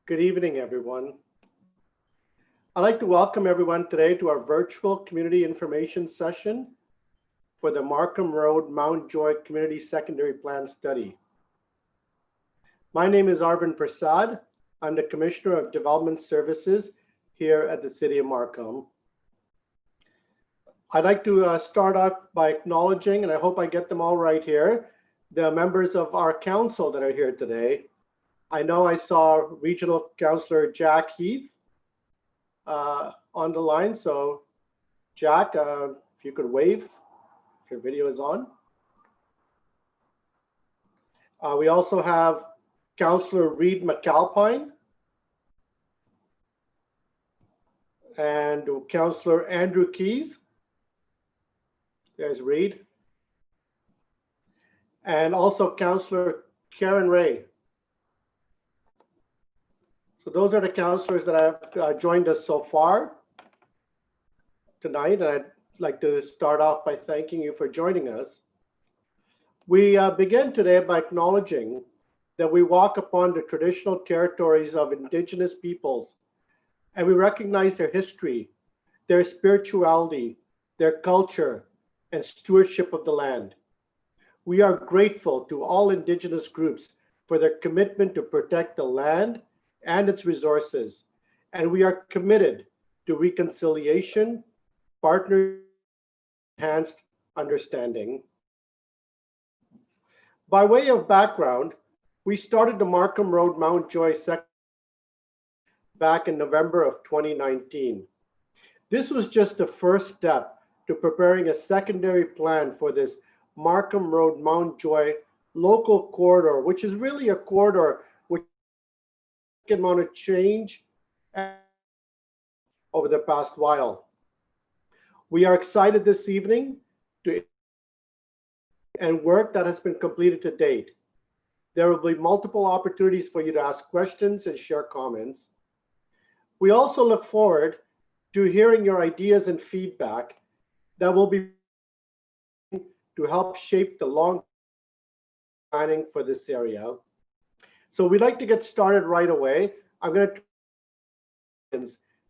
Good evening, everyone. I'd like to welcome everyone today to our virtual community information session for the Markham Road Mount Joy Community Secondary Plan Study. My name is Arvind Prasad. I'm the Commissioner of Development Services here at the City of Markham. I'd like to start off by acknowledging, and I hope I get them all right here, the members of our council that are here today. I know I saw Regional Councillor Jack Heath on the line. So Jack, if you could wave, if your video is on. We also have Councillor Reed McAlpine and Councillor Andrew Keys. There's Reed. And also Councillor Karen Ray. So those are the councillors that have joined us so far tonight. And I'd like to start off by thanking you for joining us. We begin today by acknowledging that we walk upon the traditional territories of Indigenous peoples, and we recognize their history, their spirituality, their culture, and stewardship of the land. We are grateful to all Indigenous groups for their commitment to protect the land and its resources, and we are committed to reconciliation, partnership, enhanced understanding. By way of background, we started the Markham Road Mount Joy back in November of 2019. This was just the first step to preparing a secondary plan for this Markham Road Mount Joy local corridor, which is really a corridor which amount of change over the past while. We are excited this evening to and work that has been completed to date. There will be multiple opportunities for you to ask questions and share comments. We also look forward to hearing your ideas and feedback that will be to help shape the long planning for this area. So we'd like to get started right away. I'm going to.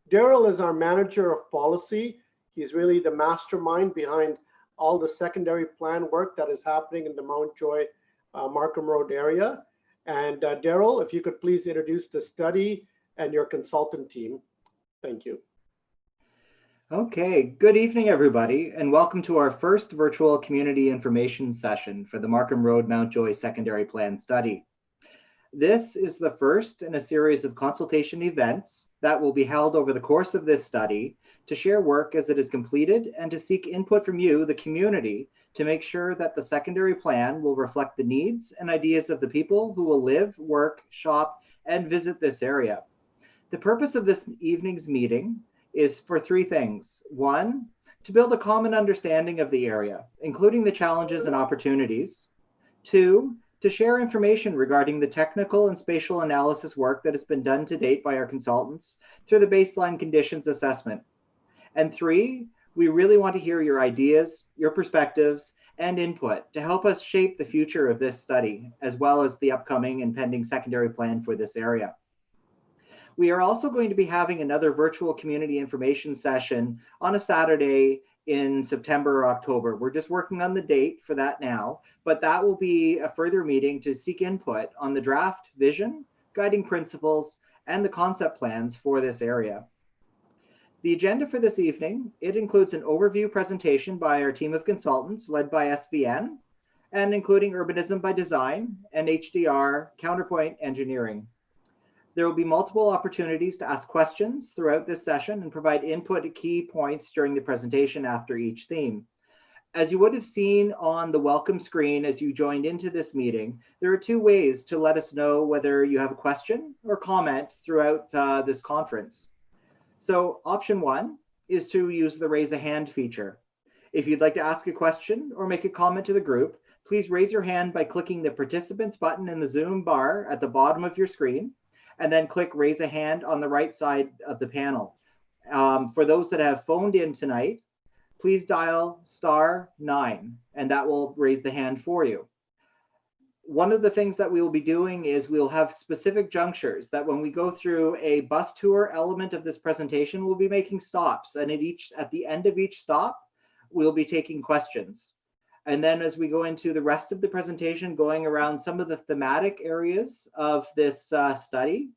Daryl is our manager of policy. He's really the mastermind behind all the secondary plan work that is happening in the Mount Joy Markham Road area. And Daryl, if you could please introduce the study and your consultant team. Thank you. Okay, good evening, everybody, and welcome to our first virtual community information session for the Markham Road Mount Joy Secondary Plan Study. This is the first in a series of consultation events that will be held over the course of this study to share work as it is completed and to seek input from you, the community, to make sure that the secondary plan will reflect the needs and ideas of the people who will live, work, shop, and visit this area. The purpose of this evening's meeting is for three things. One, to build a common understanding of the area, including the challenges and opportunities. Two, to share information regarding the technical and spatial analysis work that has been done to date by our consultants through the baseline conditions assessment. And three, we really want to hear your ideas, your perspectives, and input to help us shape the future of this study, as well as the upcoming and pending secondary plan for this area. We are also going to be having another virtual community information session on a Saturday in September or October. We're just working on the date for that now, but that will be a further meeting to seek input on the draft vision, guiding principles, and the concept plans for this area. The agenda for this evening, it includes an overview presentation by our team of consultants led by SVN, and including Urbanism by Design and HDR Counterpoint Engineering. There will be multiple opportunities to ask questions throughout this session and provide input at key points during the presentation after each theme. As you would have seen on the welcome screen as you joined into this meeting, there are two ways to let us know whether you have a question or comment throughout this conference. So option one is to use the raise a hand feature. If you'd like to ask a question or make a comment to the group, please raise your hand by clicking the participants button in the Zoom bar at the bottom of your screen, and then click raise a hand on the right side of the panel. For those that have phoned in tonight, please dial *9, and that will raise the hand for you. One of the things that we will be doing is we'll have specific junctures that when we go through a bus tour element of this presentation, we'll be making stops. And at the end of each stop, we'll be taking questions. And then as we go into the rest of the presentation, going around some of the thematic areas of this study,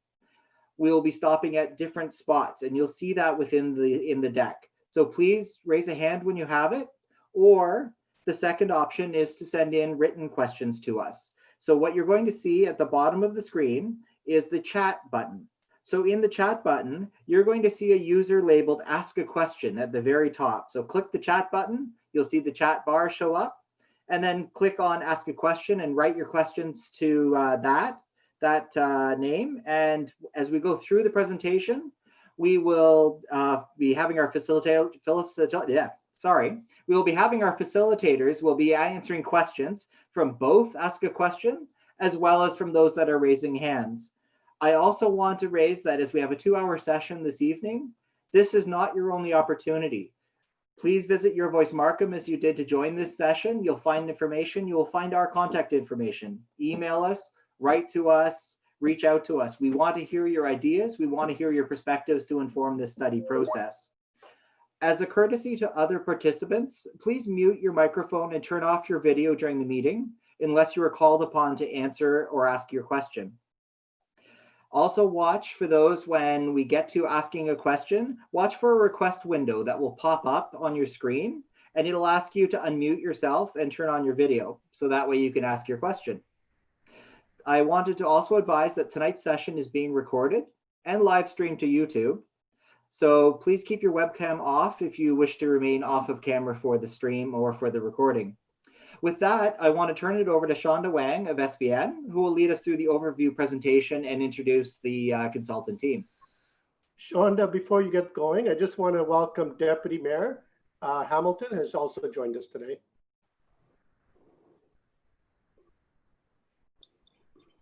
we'll be stopping at different spots, and you'll see that in the deck. So please raise a hand when you have it, or the second option is to send in written questions to us. So what you're going to see at the bottom of the screen is the chat button. So in the chat button, you're going to see a user labeled Ask a Question at the very top. So click the chat button, you'll see the chat bar show up, and then click on Ask a Question and write your questions to that name. And as we go through the presentation, we will be having our facilitators will be answering questions from both Ask a Question as well as from those that are raising hands. I also want to raise that as we have a 2-hour session this evening, this is not your only opportunity. Please visit Your Voice Markham as you did to join this session. You'll find information. You will find our contact information. Email us, write to us, reach out to us. We want to hear your ideas. We want to hear your perspectives to inform this study process. As a courtesy to other participants, please mute your microphone and turn off your video during the meeting unless you are called upon to answer or ask your question. Also watch for those when we get to asking a question, watch for a request window that will pop up on your screen, and it'll ask you to unmute yourself and turn on your video. So that way you can ask your question. I wanted to also advise that tonight's session is being recorded and live streamed to YouTube. So please keep your webcam off if you wish to remain off of camera for the stream or for the recording. With that, I want to turn it over to Shonda Wang of SBN, who will lead us through the overview presentation and introduce the consultant team. Shonda, before you get going, I just want to welcome Deputy Mayor Hamilton has also joined us today.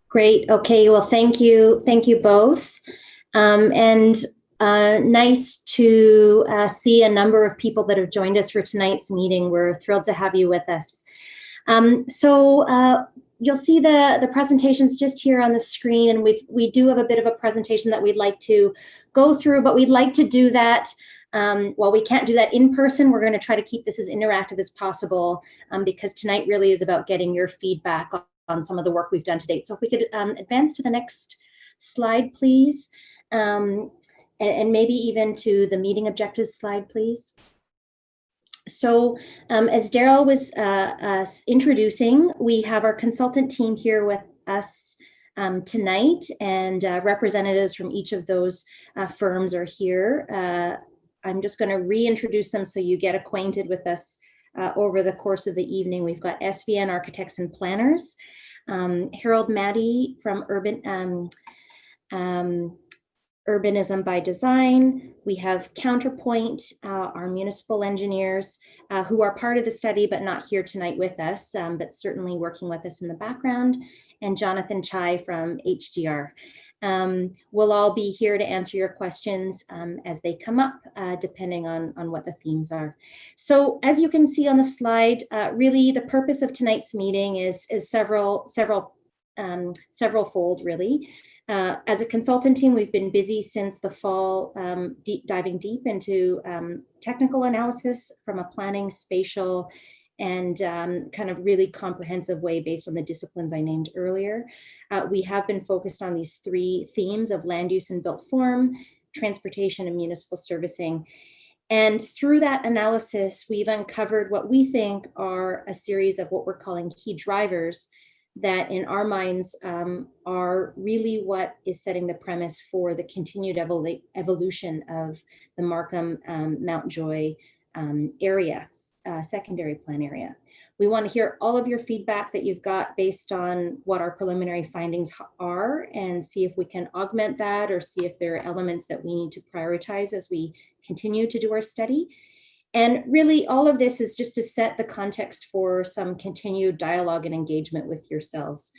Great. Okay. Well, thank you. Thank you both. Nice to see a number of people that have joined us for tonight's meeting. We're thrilled to have you with us. You'll see the presentations just here on the screen, and we do have a bit of a presentation that we'd like to go through, but we'd like to do that. While we can't do that in person, we're going to try to keep this as interactive as possible because tonight really is about getting your feedback on some of the work we've done to date. So if we could advance to the next slide, please. And maybe even to the meeting objectives slide, please. So as Daryl was introducing, we have our consultant team here with us tonight, and representatives from each of those firms are here. I'm just going to reintroduce them so you get acquainted with us over the course of the evening. We've got SVN Architects and Planners, Harold Maddie from Urbanism by Design. We have Counterpoint, our municipal engineers who are part of the study but not here tonight with us, but certainly working with us in the background, and Jonathan Chai from HDR. We'll all be here to answer your questions as they come up, depending on what the themes are. So as you can see on the slide, really the purpose of tonight's meeting is several-fold, really. As a consultant team, we've been busy since the fall, diving deep into technical analysis from a planning, spatial, and kind of really comprehensive way based on the disciplines I named earlier. We have been focused on these 3 themes of land use and built form, transportation, and municipal servicing. And through that analysis, we've uncovered what we think are a series of what we're calling key drivers that in our minds are really what is setting the premise for the continued evolution of the Markham Mount Joy area, secondary plan area. We want to hear all of your feedback that you've got based on what our preliminary findings are, and see if we can augment that or see if there are elements that we need to prioritize as we continue to do our study. And really all of this is just to set the context for some continued dialogue and engagement with yourselves,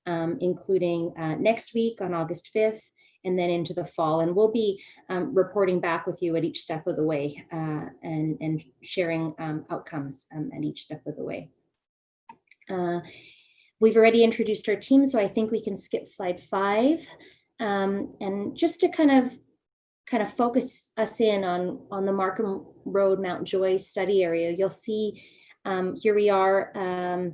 including next week on August 5th, and then into the fall. And we'll be reporting back with you at each step of the way and sharing outcomes at each step of the way. We've already introduced our team, so I think we can skip slide 5. And just to kind of focus us in on the Markham Road, Mount Joy study area, you'll see here we are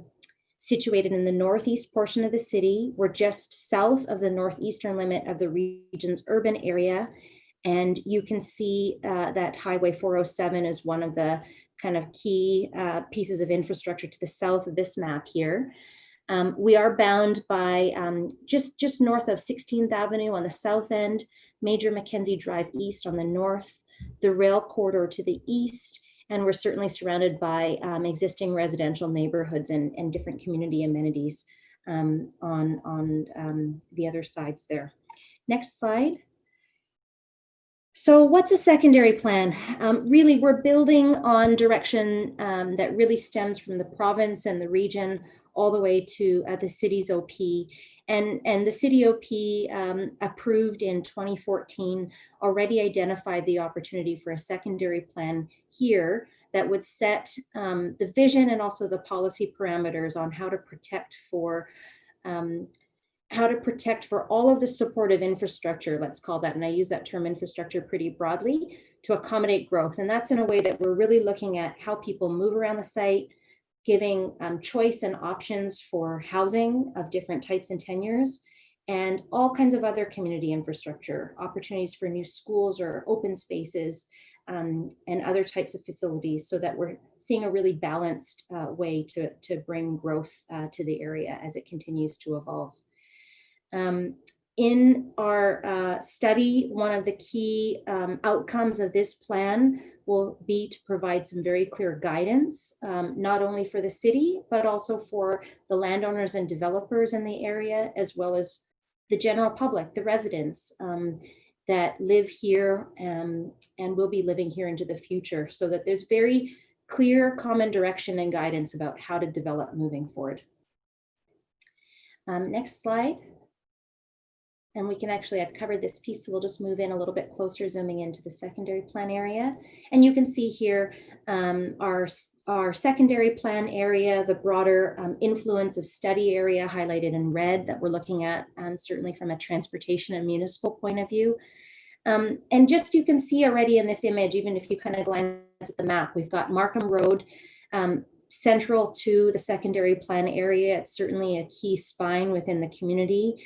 situated in the northeast portion of the city. We're just south of the northeastern limit of the region's urban area. And you can see that Highway 407 is one of the kind of key pieces of infrastructure to the south of this map here. We are bound by just north of 16th Avenue on the south end, Major Mackenzie Drive East on the north, the rail corridor to the east, and we're certainly surrounded by existing residential neighborhoods and different community amenities on the other sides there. Next slide. So what's a secondary plan? Really, we're building on direction that really stems from the province and the region all the way to the city's OP. And the city OP approved in 2014 already identified the opportunity for a secondary plan here that would set the vision and also the policy parameters on how to protect for all of the supportive infrastructure, let's call that, and I use that term infrastructure pretty broadly, to accommodate growth. And that's in a way that we're really looking at how people move around the site, giving choice and options for housing of different types and tenures, and all kinds of other community infrastructure, opportunities for new schools or open spaces, and other types of facilities, so that we're seeing a really balanced way to bring growth to the area as it continues to evolve. In our study, one of the key outcomes of this plan will be to provide some very clear guidance, not only for the city, but also for the landowners and developers in the area, as well as the general public, the residents that live here and will be living here into the future, so that there's very clear common direction and guidance about how to develop moving forward. Next slide. And we can actually, I've covered this piece, so we'll just move in a little bit closer, zooming into the secondary plan area. And you can see here our secondary plan area, the broader influence of study area highlighted in red that we're looking at, certainly from a transportation and municipal point of view. And just you can see already in this image, even if you kind of glance at the map, we've got Markham Road central to the secondary plan area. It's certainly a key spine within the community.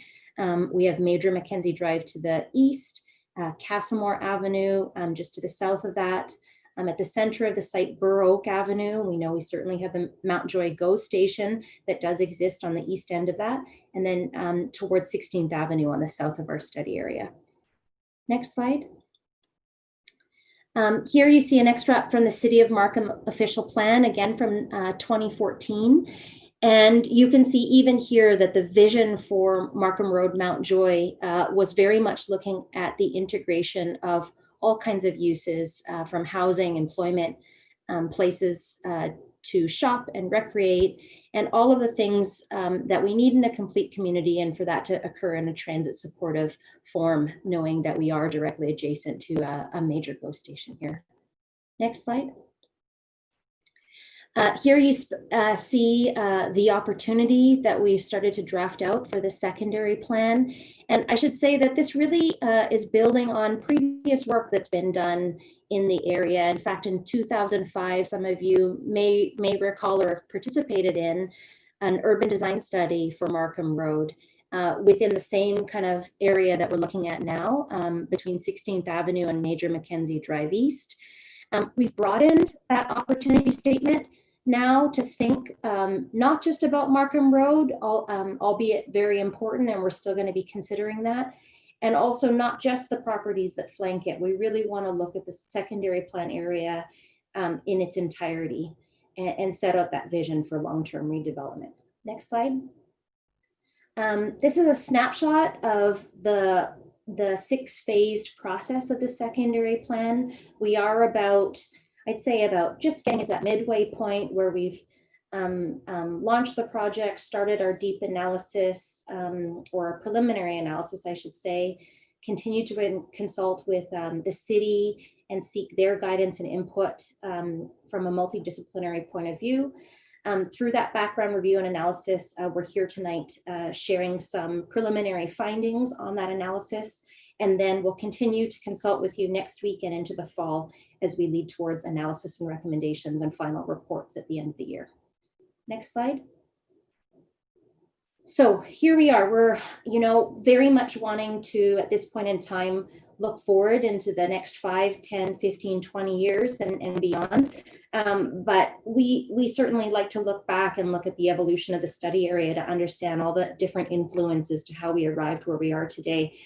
We have Major Mackenzie Drive to the east, Castlemore Avenue just to the south of that. At the center of the site, Burr Oak Avenue. We know we certainly have the Mount Joy GO station that does exist on the east end of that. And then towards 16th Avenue on the south of our study area. Next slide. Here you see an extract from the City of Markham official plan, again from 2014. And you can see even here that the vision for Markham Road, Mount Joy was very much looking at the integration of all kinds of uses from housing, employment, places to shop and recreate, and all of the things that we need in a complete community, and for that to occur in a transit supportive form, knowing that we are directly adjacent to a major GO station here. Next slide. Here you see the opportunity that we've started to draft out for the secondary plan. And I should say that this really is building on previous work that's been done in the area. In fact, in 2005, some of you may recall or have participated in an urban design study for Markham Road within the same kind of area that we're looking at now, between 16th Avenue and Major Mackenzie Drive East. We've broadened that opportunity statement now to think not just about Markham Road, albeit very important, and we're still going to be considering that, and also not just the properties that flank it. We really want to look at the secondary plan area in its entirety and set out that vision for long-term redevelopment. Next slide. This is a snapshot of the 6-phased process of the secondary plan. We are about, I'd say about just getting to that midway point where we've launched the project, started our deep analysis or preliminary analysis, I should say, continue to consult with the city and seek their guidance and input from a multidisciplinary point of view. Through that background review and analysis, we're here tonight sharing some preliminary findings on that analysis, and then we'll continue to consult with you next week and into the fall as we lead towards analysis and recommendations and final reports at the end of the year. Next slide. So here we are. We're, very much wanting to, at this point in time, look forward into the next 5, 10, 15, 20 years and beyond. But we certainly like to look back and look at the evolution of the study area to understand all the different influences to how we arrived where we are today.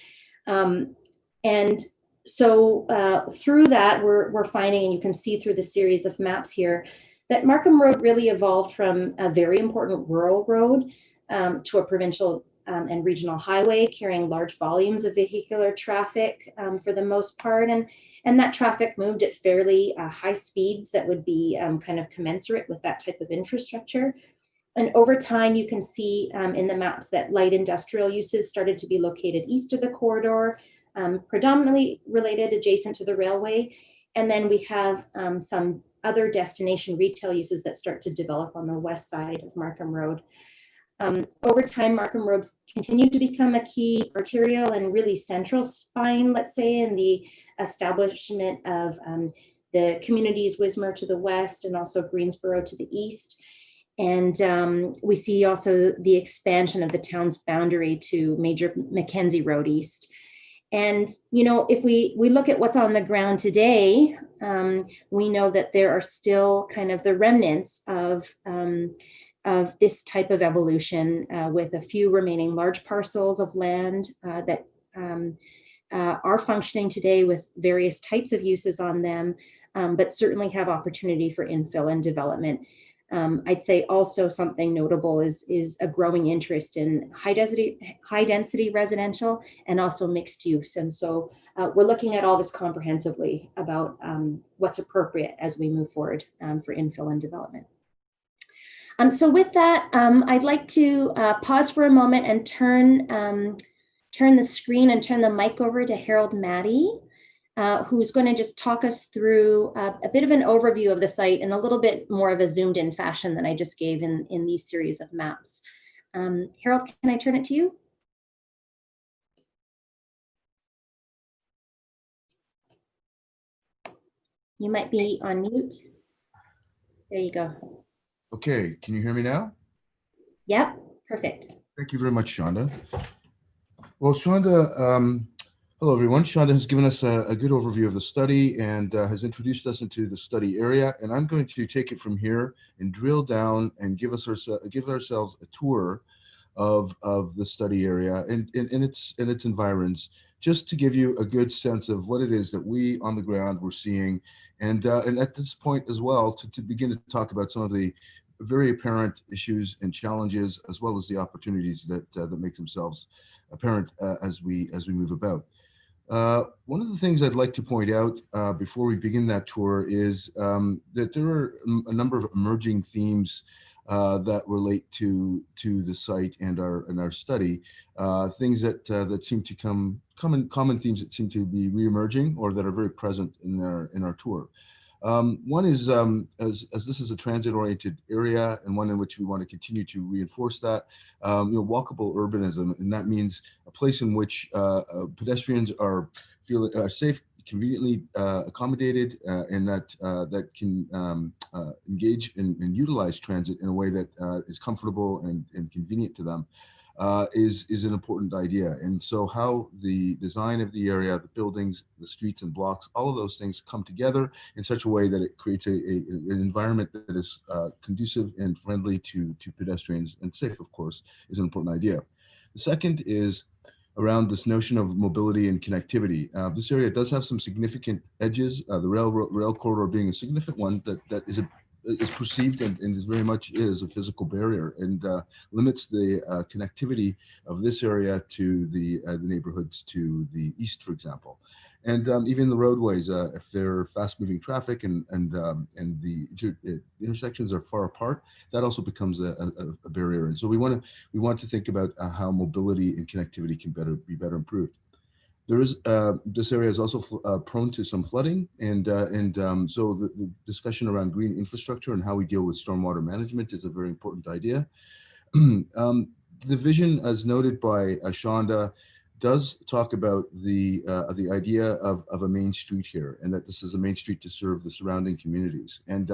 And so through that, we're finding, and you can see through the series of maps here, that Markham Road really evolved from a very important rural road to a provincial and regional highway carrying large volumes of vehicular traffic for the most part. And that traffic moved at fairly high speeds that would be kind of commensurate with that type of infrastructure. And over time, you can see in the maps that light industrial uses started to be located east of the corridor, predominantly related adjacent to the railway. And then we have some other destination retail uses that start to develop on the west side of Markham Road. Over time, Markham Roads continued to become a key arterial and really central spine, let's say, in the establishment of the communities Wismar to the west and also Greensboro to the east. And we see also the expansion of the town's boundary to Major Mackenzie Road East. And, if we look at what's on the ground today, we know that there are still kind of the remnants of this type of evolution with a few remaining large parcels of land that are functioning today with various types of uses on them, but certainly have opportunity for infill and development. I'd say also something notable is a growing interest in high density residential and also mixed use. And so we're looking at all this comprehensively about what's appropriate as we move forward for infill and development. So with that, I'd like to pause for a moment and turn the screen and turn the mic over to Harold Maddie, who's going to just talk us through a bit of an overview of the site in a little bit more of a zoomed in fashion than I just gave in these series of maps. Harold, can I turn it to you? You might be on mute. There you go. Okay, can you hear me now? Yep, perfect. Thank you very much, Shonda. Well, Shonda, hello everyone. Shonda has given us a good overview of the study and has introduced us into the study area. And I'm going to take it from here and drill down and give ourselves a tour of the study area and its environs, just to give you a good sense of what it is that we on the ground were seeing. And at this point as well, to begin to talk about some of the very apparent issues and challenges, as well as the opportunities that make themselves apparent as we move about. One of the things I'd like to point out before we begin that tour is that there are a number of emerging themes that relate to the site and our study, things that seem to common themes that seem to be reemerging or that are very present in our tour. One is, as this is a transit-oriented area and one in which we want to continue to reinforce that, walkable urbanism, and that means a place in which pedestrians are safe, conveniently accommodated, and that can engage and utilize transit in a way that is comfortable and convenient to them. Is an important idea. And so how the design of the area, the buildings, the streets and blocks, all of those things come together in such a way that it creates an environment that is conducive and friendly to pedestrians and safe, of course, is an important idea. The second is around this notion of mobility and connectivity. This area does have some significant edges, the rail corridor being a significant one that is perceived and is very much is a physical barrier and limits the connectivity of this area to the neighborhoods to the east, for example. And even the roadways, if they're fast-moving traffic and the intersections are far apart, that also becomes a barrier. And so we want to think about how mobility and connectivity can be better improved. There is this area is also prone to some flooding, and so the discussion around green infrastructure and how we deal with stormwater management is a very important idea. The vision, as noted by Shonda, does talk about the idea of a main street here, and that this is a main street to serve the surrounding communities. And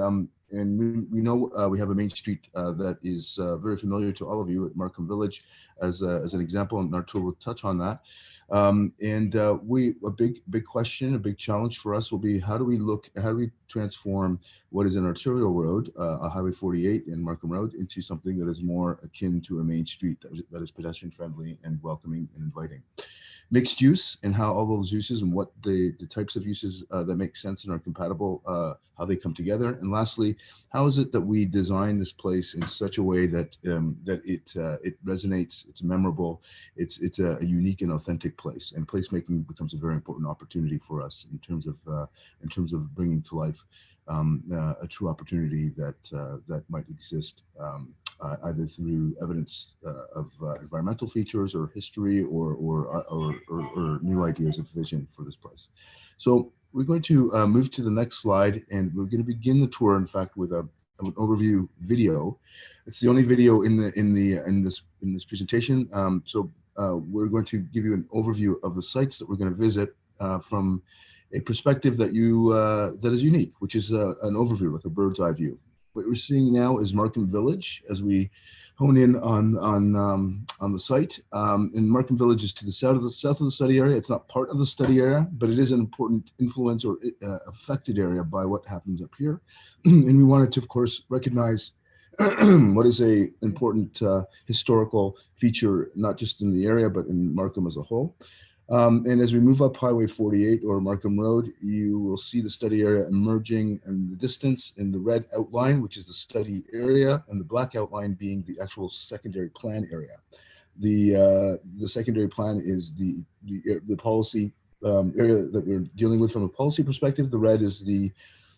we know we have a main street that is very familiar to all of you at Markham Village, as an example, and our tour will touch on that. A big question, a big challenge for us will be how do we transform what is an arterial road, a Highway 48 and Markham Road, into something that is more akin to a main street that is pedestrian friendly and welcoming and inviting. Mixed use and how all those uses and what the types of uses that make sense and are compatible, how they come together. And lastly, how is it that we design this place in such a way that it resonates, it's memorable, it's a unique and authentic place. And placemaking becomes a very important opportunity for us in terms of bringing to life a true opportunity that might exist. Either through evidence of environmental features or history or new ideas of vision for this place. So we're going to move to the next slide, and we're going to begin the tour, in fact, with an overview video. It's the only video in this presentation. We're going to give you an overview of the sites that we're going to visit from a perspective that is unique, which is an overview, like a bird's eye view. What we're seeing now is Markham Village as we hone in on the site. And Markham Village is to the south of the study area. It's not part of the study area, but it is an important influence or affected area by what happens up here. And we wanted to, of course, recognize what is a important historical feature, not just in the area, but in Markham as a whole. And as we move up Highway 48 or Markham Road, you will see the study area emerging in the distance in the red outline, which is the study area, and the black outline being the actual secondary plan area. The secondary plan is the policy area that we're dealing with from a policy perspective. The red is the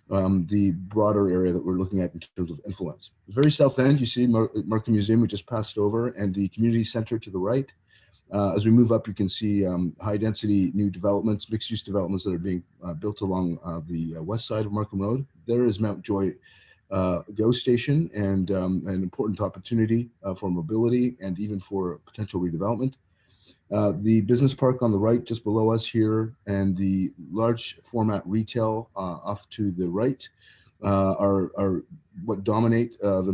broader area that we're looking at in terms of influence. The very south end, you see Markham Museum, we just passed over, and the community center to the right. As we move up, you can see high density new developments, mixed use developments that are being built along the west side of Markham Road. There is Mount Joy GO station and an important opportunity for mobility and even for potential redevelopment. The business park on the right, just below us here, and the large format retail off to the right are what dominate the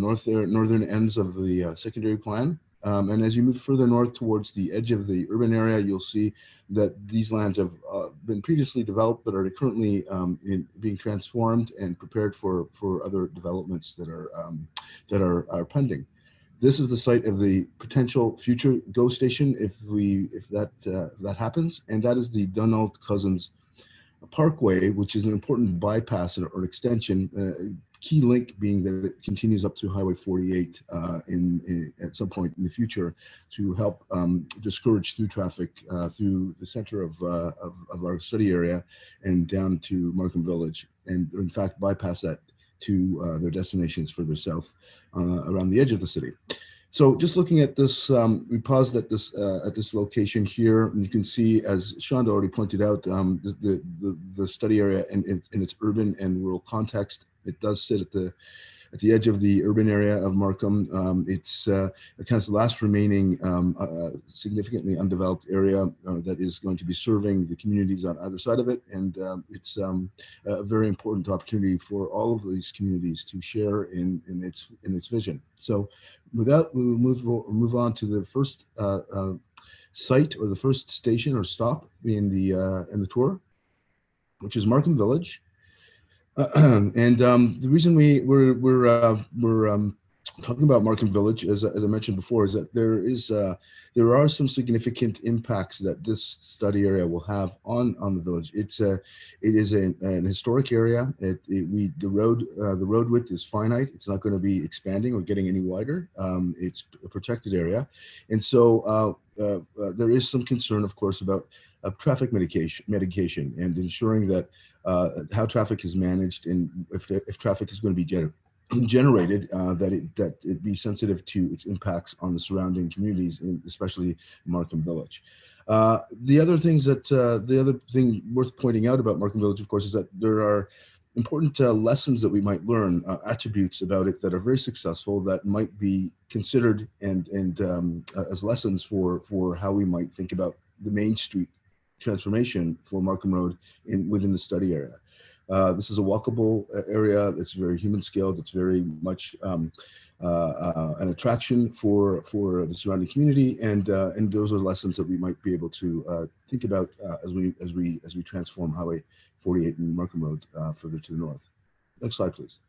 northern ends of the secondary plan. And as you move further north towards the edge of the urban area, you'll see that these lands have been previously developed, but are currently being transformed and prepared for other developments that are pending. This is the site of the potential future GO station if that happens, and that is the Donald Cousins Parkway, which is an important bypass or extension. Key link being that it continues up to Highway 48 at some point in the future to help discourage through traffic through the center of our study area and down to Markham Village, and in fact bypass that to their destinations further south around the edge of the city. So just looking at this, we paused at this location here, and you can see, as Shonda already pointed out, the study area in its urban and rural context. It does sit at the edge of the urban area of Markham. It's kind of the last remaining significantly undeveloped area that is going to be serving the communities on either side of it, and it's a very important opportunity for all of these communities to share in its vision. So, with that, we'll move on to the first site or the first station or stop in the tour, which is Markham Village. And the reason we're talking about Markham Village, as I mentioned before, is that there are some significant impacts that this study area will have on the village. It is an historic area. The road width is finite. It's not going to be expanding or getting any wider. It's a protected area, and so there is some concern, of course, about traffic mitigation and ensuring that how traffic is managed, and if traffic is going to be generated, that it be sensitive to its impacts on the surrounding communities, especially Markham Village. The other thing worth pointing out about Markham Village, of course, is that there are important lessons that we might learn, attributes about it that are very successful that might be considered and as lessons for how we might think about the Main Street transformation for Markham Road within the study area. This is a walkable area that's very human scaled. It's very much an attraction for the surrounding community, and those are lessons that we might be able to think about as we transform Highway 48 and Markham Road further to the north. Next slide, please.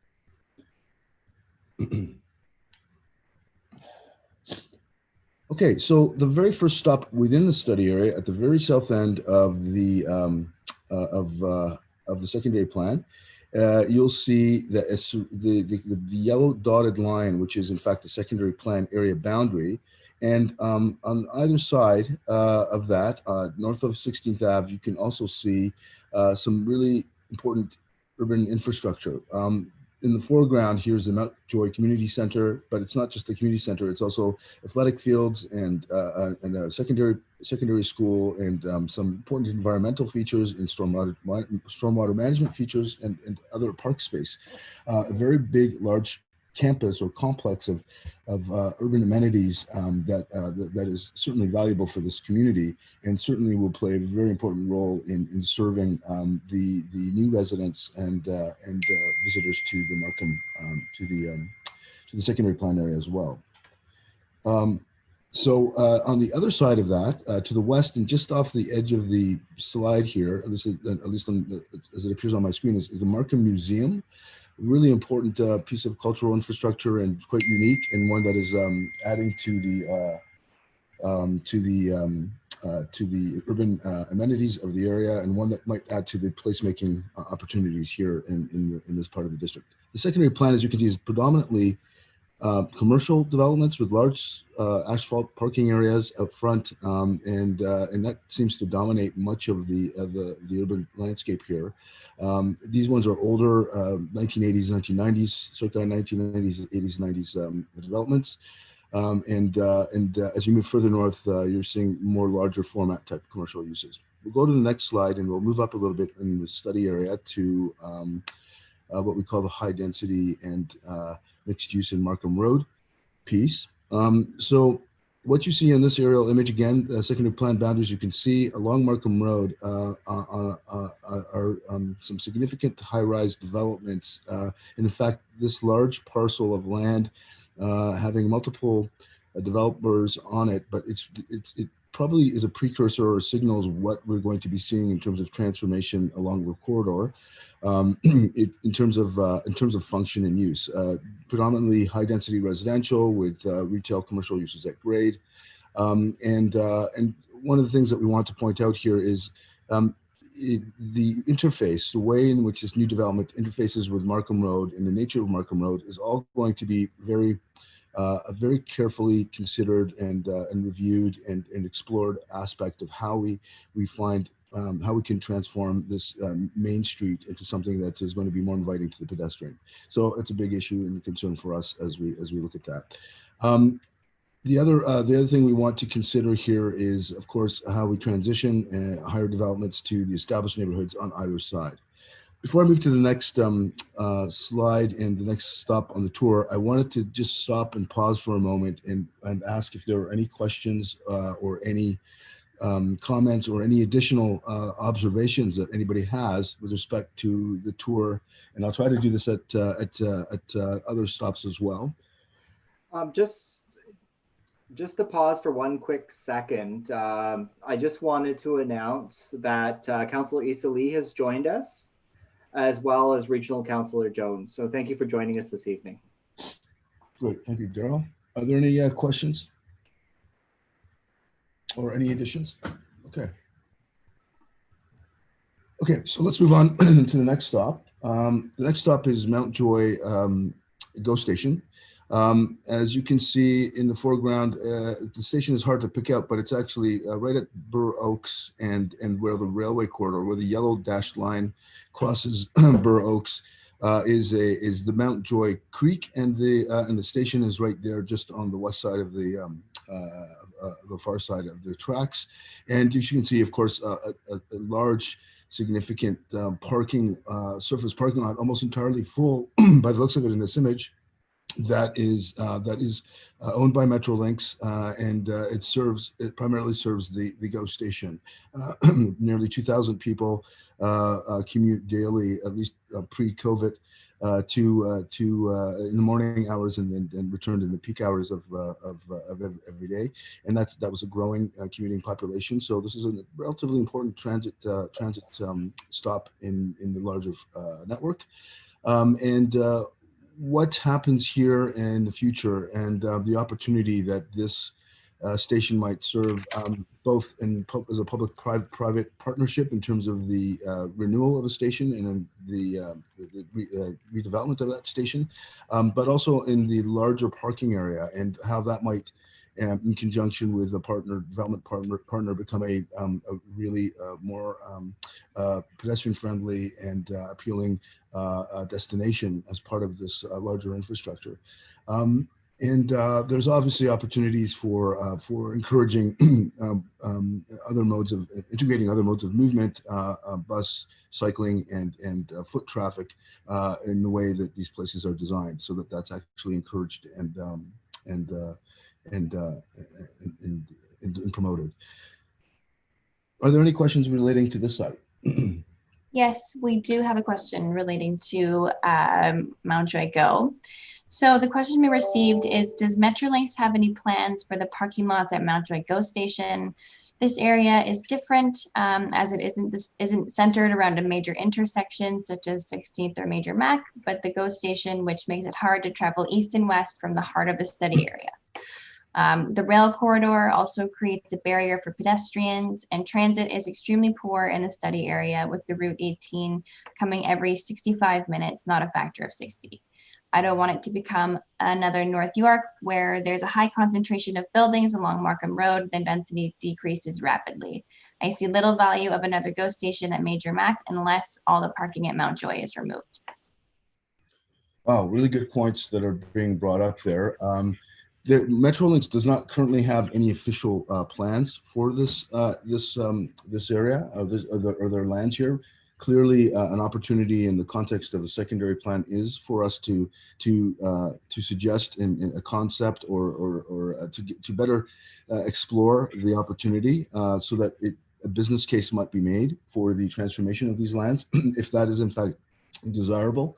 Okay, so the very first stop within the study area, at the very south end of the secondary plan, you'll see that the yellow dotted line, which is in fact the secondary plan area boundary. And on either side of that, north of 16th Ave, you can also see some really important urban infrastructure. In the foreground, here's the Mountjoy Community Center, but it's not just the community center, it's also athletic fields and a secondary school and some important environmental features and stormwater management features and other park space. A very big, large campus or complex of urban amenities that is certainly valuable for this community and certainly will play a very important role in serving the new residents and visitors to the Markham to the secondary plan area as well. So on the other side of that, to the west and just off the edge of the slide here, at least as it appears on my screen, is the Markham Museum. Really important piece of cultural infrastructure and quite unique, and one that is adding to the urban amenities of the area, and one that might add to the placemaking opportunities here in this part of the district. The secondary plan, as you can see, is predominantly commercial developments with large asphalt parking areas up front, and that seems to dominate much of the urban landscape here. These ones are older, 1980s, 1990s, circa 1990s, 80s, 90s developments. And as you move further north, you're seeing more larger format type commercial uses. We'll go to the next slide and we'll move up a little bit in the study area to what we call the high density and mixed use in Markham Road piece. So what you see in this aerial image, again, secondary plan boundaries, you can see along Markham Road are some significant high-rise developments. And in fact, this large parcel of land having multiple developers on it, but it probably is a precursor or signals what we're going to be seeing in terms of transformation along the corridor. In terms of function and use, predominantly high density residential with retail commercial uses at grade. And one of the things that we want to point out here is the interface, the way in which this new development interfaces with Markham Road and the nature of Markham Road is all going to be a very carefully considered and reviewed and explored aspect of how we find how we can transform this main street into something that is going to be more inviting to the pedestrian. So it's a big issue and a concern for us as we look at that. The other thing we want to consider here is, of course, how we transition higher developments to the established neighborhoods on either side. Before I move to the next slide and the next stop on the tour, I wanted to just stop and pause for a moment and ask if there are any questions or any comments or any additional observations that anybody has with respect to the tour. And I'll try to do this at other stops as well. Just to pause for one quick second, I just wanted to announce that Councillor Issa Lee has joined us, as well as Regional Councillor Jones. So thank you for joining us this evening. Great, thank you, Daryl. Are there any questions or any additions? Okay. Okay, so let's move on to the next stop. The next stop is Mountjoy GO Station. As you can see in the foreground, the station is hard to pick out, but it's actually right at Burr Oaks and where the railway corridor, where the yellow dashed line crosses Burr Oaks. is the Mount Joy Creek, and the station is right there, just on the west side of the far side of the tracks. And as you can see, of course, a large, significant surface parking lot, almost entirely full by the looks of it in this image. That is owned by Metrolinx, and it primarily serves the GO station. Nearly 2,000 people commute daily, at least pre-COVID, to in the morning hours and returned in the peak hours of every day, and that was a growing commuting population. So this is a relatively important transit stop in the larger network, and what happens here in the future, and the opportunity that this station might serve, both as a public-private partnership in terms of the renewal of the station and the redevelopment of that station, but also in the larger parking area, and how that might, in conjunction with a development partner, become a really more pedestrian-friendly and appealing destination as part of this larger infrastructure. And there's obviously opportunities for encouraging integrating other modes of movement, bus, cycling, and foot traffic in the way that these places are designed, so that that's actually encouraged and promoted. Are there any questions relating to this site? Yes, we do have a question relating to Mount Joy Go. So the question we received is, does Metrolinx have any plans for the parking lots at Mount Joy Go Station? This area is different, as it isn't centered around a major intersection such as 16th or Major Mac, but the Go Station, which makes it hard to travel east and west from the heart of the study area. The rail corridor also creates a barrier for pedestrians, and transit is extremely poor in the study area, with the Route 18 coming every 65 minutes, not a factor of 60. I don't want it to become another North York, where there's a high concentration of buildings along Markham Road, then density decreases rapidly. I see little value of another GO station at Major Mac unless all the parking at Mount Joy is removed. Wow, really good points that are being brought up there. The Metrolinx does not currently have any official plans for this area or their lands here. Clearly, an opportunity in the context of the secondary plan is for us to suggest in a concept or to better explore the opportunity, so that a business case might be made for the transformation of these lands, if that is in fact desirable.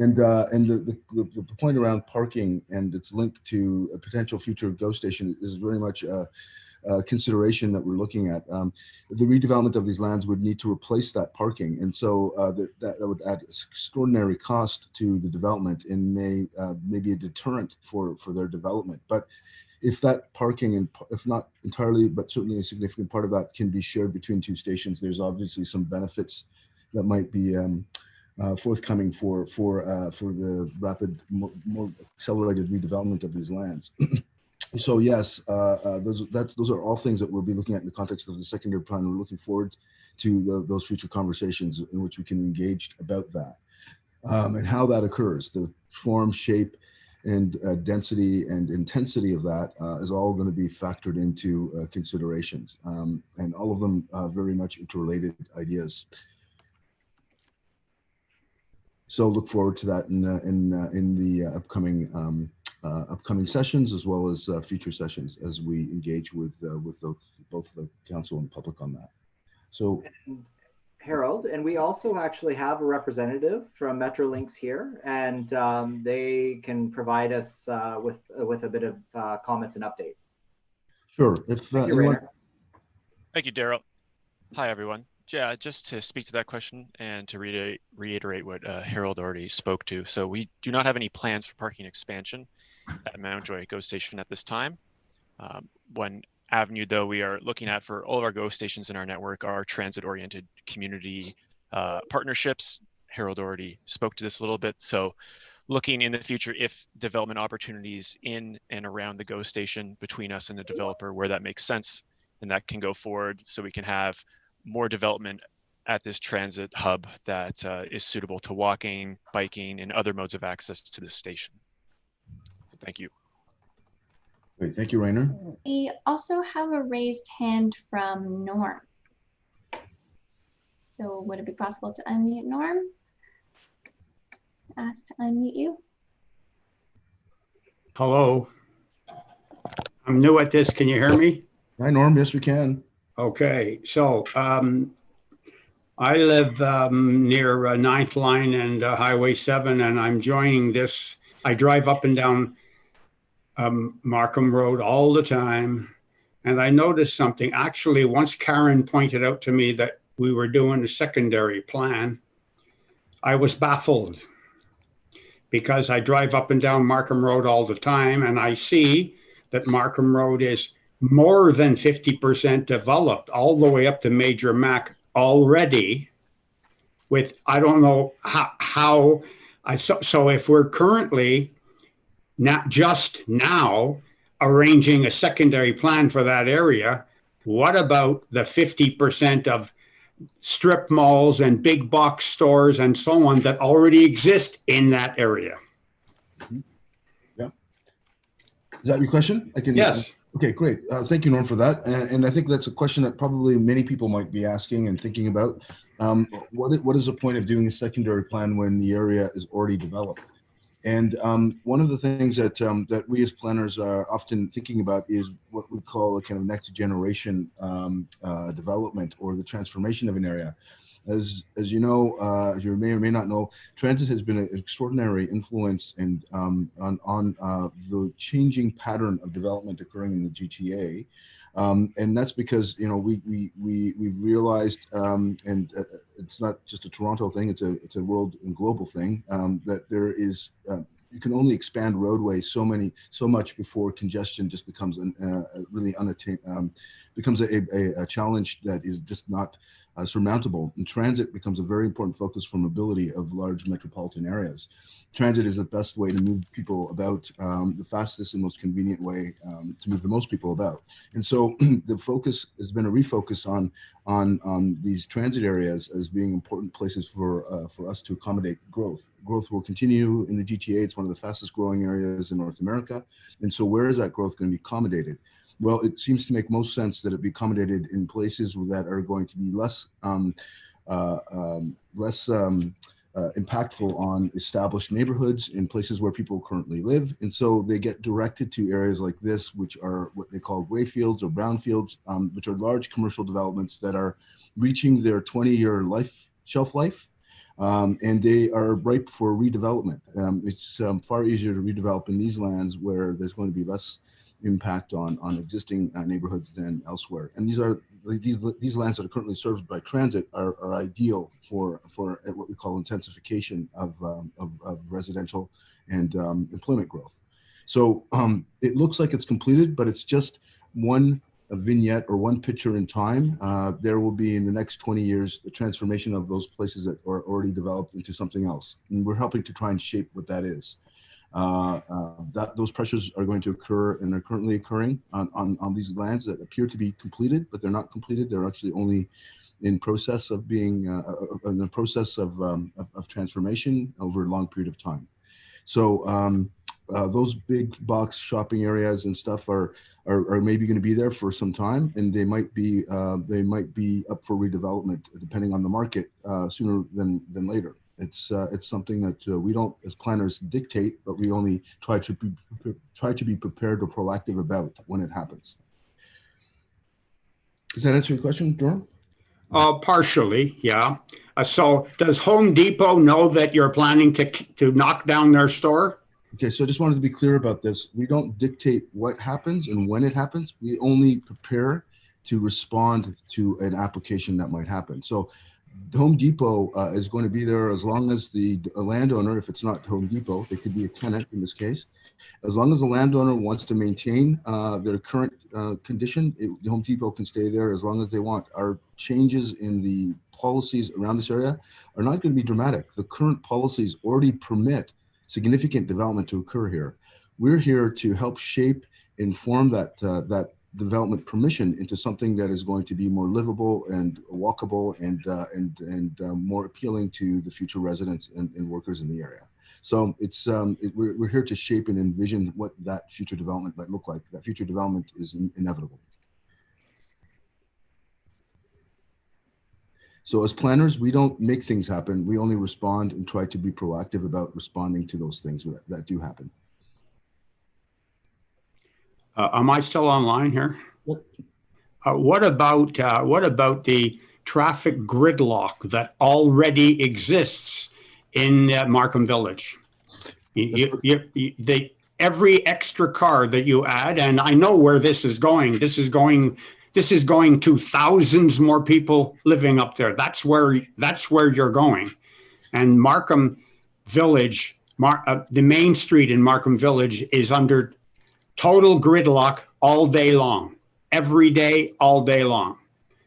And the point around parking and its link to a potential future GO station is very much a consideration that we're looking at. The redevelopment of these lands would need to replace that parking, and so that would add extraordinary cost to the development and may be a deterrent for their development. But if that parking, and if not entirely, but certainly a significant part of that, can be shared between two stations, there's obviously some benefits that might be forthcoming for the rapid, more accelerated redevelopment of these lands. So yes, those are all things that we'll be looking at in the context of the secondary plan. We're looking forward to those future conversations in which we can engage about that, and how that occurs. The form, shape, and density and intensity of that is all going to be factored into considerations, and all of them very much interrelated ideas. So look forward to that in the upcoming sessions, as well as future sessions, as we engage with both the council and public on that. So, Harold, and we also actually have a representative from Metrolinx here, and they can provide us with a bit of comments and update. Sure. Thank you, Rainer. Thank you, Daryl. Hi, everyone. Yeah, just to speak to that question and to reiterate what Harold already spoke to. So we do not have any plans for parking expansion at Mount Joy GO Station at this time. One avenue, though, we are looking at for all of our GO stations in our network are transit-oriented community partnerships. Harold already spoke to this a little bit. So looking in the future, if development opportunities in and around the GO station between us and the developer, where that makes sense, and that can go forward, so we can have more development at this transit hub that is suitable to walking, biking, and other modes of access to the station. So thank you. Great, thank you, Rainer. We also have a raised hand from Norm. So would it be possible to unmute Norm? Ask to unmute you. Hello. I'm new at this. Can you hear me? Hi, Norm. Yes, we can. Okay. So I live near 9th Line and Highway 7, and I'm joining this. I drive up and down Markham Road all the time. And I noticed something. Actually, once Karen pointed out to me that we were doing a secondary plan, I was baffled because I drive up and down Markham Road all the time, and I see that Markham Road is more than 50% developed all the way up to Major Mac already with, I don't know how so if we're currently not just now arranging a secondary plan for that area, what about the 50% of strip malls and big box stores and so on that already exist in that area? Yeah. Is that your question? I can. Yes. Okay, great. Thank you, Norm, for that. And I think that's a question that probably many people might be asking and thinking about. What is the point of doing a secondary plan when the area is already developed? And one of the things that that we as planners are often thinking about is what we call a kind of next generation development or the transformation of an area. As you know, as you may or may not know, transit has been an extraordinary influence and on the changing pattern of development occurring in the GTA. And that's because, you know, we've realized, and it's not just a Toronto thing, it's a world and global thing, that there is, you can only expand roadways so much before congestion just becomes really becomes a challenge that is just not surmountable. And transit becomes a very important focus for mobility of large metropolitan areas. Transit is the best way to move people about, the fastest and most convenient way to move the most people about. And so the focus has been a refocus on these transit areas as being important places for us to accommodate growth. Growth will continue in the GTA. It's one of the fastest growing areas in North America. And so where is that growth going to be accommodated? Well, it seems to make most sense that it be accommodated in places that are going to be less impactful on established neighborhoods in places where people currently live. And so they get directed to areas like this, which are what they call gray fields or brown fields, which are large commercial developments that are reaching their 20-year shelf life. And they are ripe for redevelopment. It's far easier to redevelop in these lands where there's going to be less impact on existing neighborhoods than elsewhere. And these lands that are currently served by transit are ideal for what we call intensification of residential and employment growth. So it looks like it's completed, but it's just one vignette or one picture in time. There will be in the next 20 years the transformation of those places that are already developed into something else. And we're helping to try and shape what that is. Those pressures are going to occur and are currently occurring on these lands that appear to be completed, but they're not completed. They're actually only in process of being in the process of transformation over a long period of time. So those big box shopping areas and stuff are maybe going to be there for some time, and they might be up for redevelopment depending on the market sooner than later. It's something that we don't, as planners, dictate, but we only try to be prepared or proactive about when it happens. Does that answer your question, Durham? Partially, yeah. So does Home Depot know that you're planning to knock down their store? Okay, so I just wanted to be clear about this. We don't dictate what happens and when it happens. We only prepare to respond to an application that might happen. So Home Depot is going to be there as long as the landowner, if it's not Home Depot, they could be a tenant in this case, as long as the landowner wants to maintain their current condition, the Home Depot can stay there as long as they want. Our changes in the policies around this area are not going to be dramatic. The current policies already permit significant development to occur here. We're here to help shape, inform that development permission into something that is going to be more livable and walkable and more appealing to the future residents and workers in the area. So we're here to shape and envision what that future development might look like. That future development is inevitable. So as planners, we don't make things happen. We only respond and try to be proactive about responding to those things that do happen. Am I still online here? Yep. What about the traffic gridlock that already exists in Markham Village? Every extra car that you add, and I know where this is going. This is going to thousands more people living up there. That's where you're going. And Markham Village, the main street in Markham Village is under total gridlock all day long, every day, all day long.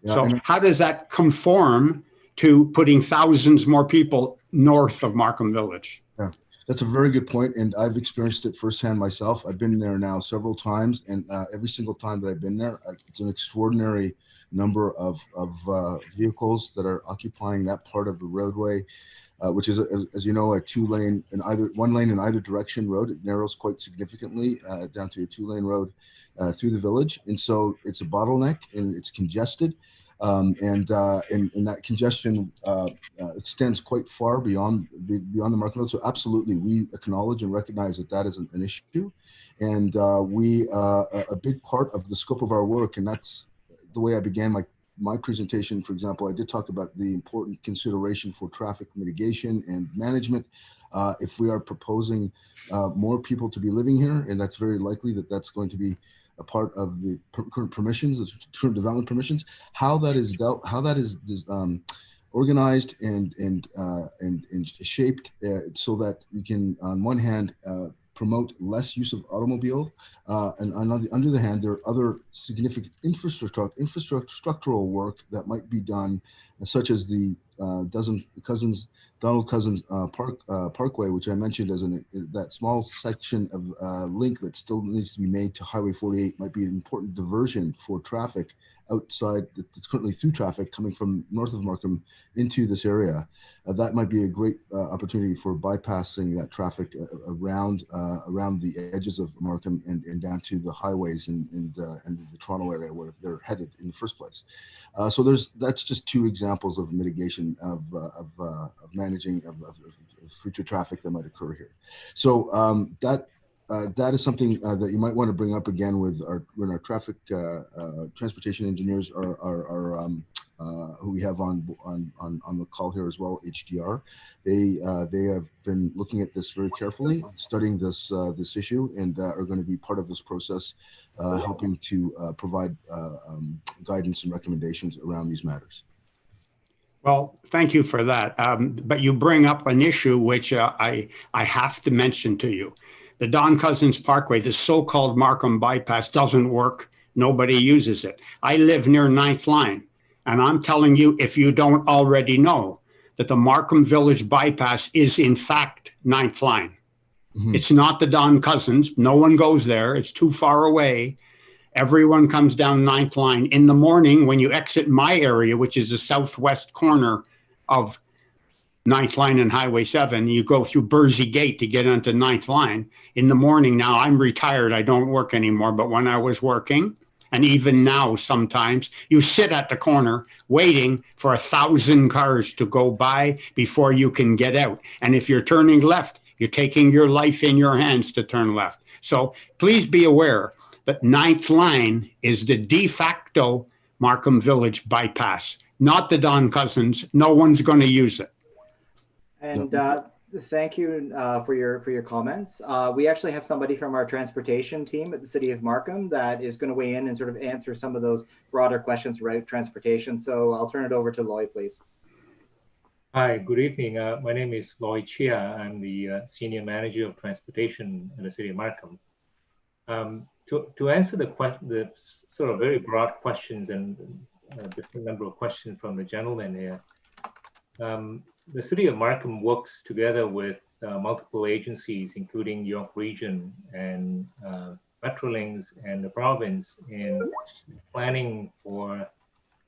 Yeah, so how does that conform to putting thousands more people north of Markham Village? Yeah, that's a very good point, and I've experienced it firsthand myself. I've been there now several times, and every single time that I've been there, it's an extraordinary number of vehicles that are occupying that part of the roadway. Which is, as you know, a one lane in either direction road. It narrows quite significantly down to a 2-lane road through the village, and so it's a bottleneck and it's congested, and that congestion extends quite far beyond the Markham Road. So absolutely, we acknowledge and recognize that is an issue, and a big part of the scope of our work, and that's the way I began my presentation. For example, I did talk about the important consideration for traffic mitigation and management. If we are proposing more people to be living here, and that's very likely that's going to be a part of the current permissions, the current development permissions, how that is organized and shaped so that we can, on one hand, promote less use of automobile, and on the other hand, there are other significant infrastructural work that might be done, such as the Donald Cousins Parkway, which I mentioned as that small section of link that still needs to be made to Highway 48 might be an important diversion for traffic outside that's currently through traffic coming from north of Markham into this area. That might be a great opportunity for bypassing that traffic around the edges of Markham and down to the highways and the Toronto area where they're headed in the first place. So that's just two examples of mitigation of managing of future traffic that might occur here. So that is something that you might want to bring up again when our traffic transportation engineers are who we have on the call here as well, HDR. They have been looking at this very carefully, studying this issue, and are going to be part of this process, helping to provide guidance and recommendations around these matters. Well, thank you for that. But you bring up an issue which I have to mention to you. The Don Cousins Parkway, the so-called Markham bypass, doesn't work. Nobody uses it. I live near 9th Line, and I'm telling you, if you don't already know, that the Markham Village bypass is in fact 9th Line. Mm-hmm. It's not the Don Cousins. No one goes there. It's too far away. Everyone comes down 9th Line. In the morning, when you exit my area, which is the southwest corner of 9th Line and Highway 7, you go through Bursey Gate to get onto 9th Line. In the morning now, I'm retired, I don't work anymore, but when I was working, and even now sometimes, you sit at the corner waiting for 1,000 cars to go by before you can get out. And if you're turning left, you're taking your life in your hands to turn left. So please be aware that 9th Line is the de facto Markham Village bypass, not the Don Cousins. No one's going to use it. And thank you for your comments. We actually have somebody from our transportation team at the City of Markham that is going to weigh in and sort of answer some of those broader questions about transportation. So I'll turn it over to Lloyd, please. Hi, good evening. My name is Lloyd Chia. I'm the Senior Manager of Transportation in the City of Markham. To answer the sort of very broad questions and different number of questions from the gentleman here, the City of Markham works together with multiple agencies, including York Region and Metrolinx and the province in planning for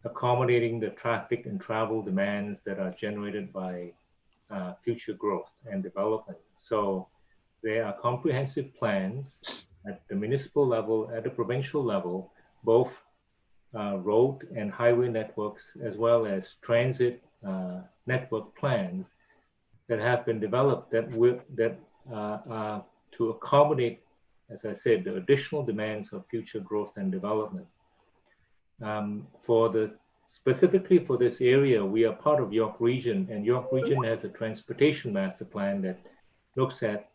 accommodating the traffic and travel demands that are generated by future growth and development. So there are comprehensive plans at the municipal level, at the provincial level, both road and highway networks, as well as transit network plans that have been developed that are to accommodate, as I said, the additional demands of future growth and development. Specifically for this area, we are part of York Region, and York Region has a transportation master plan that looks at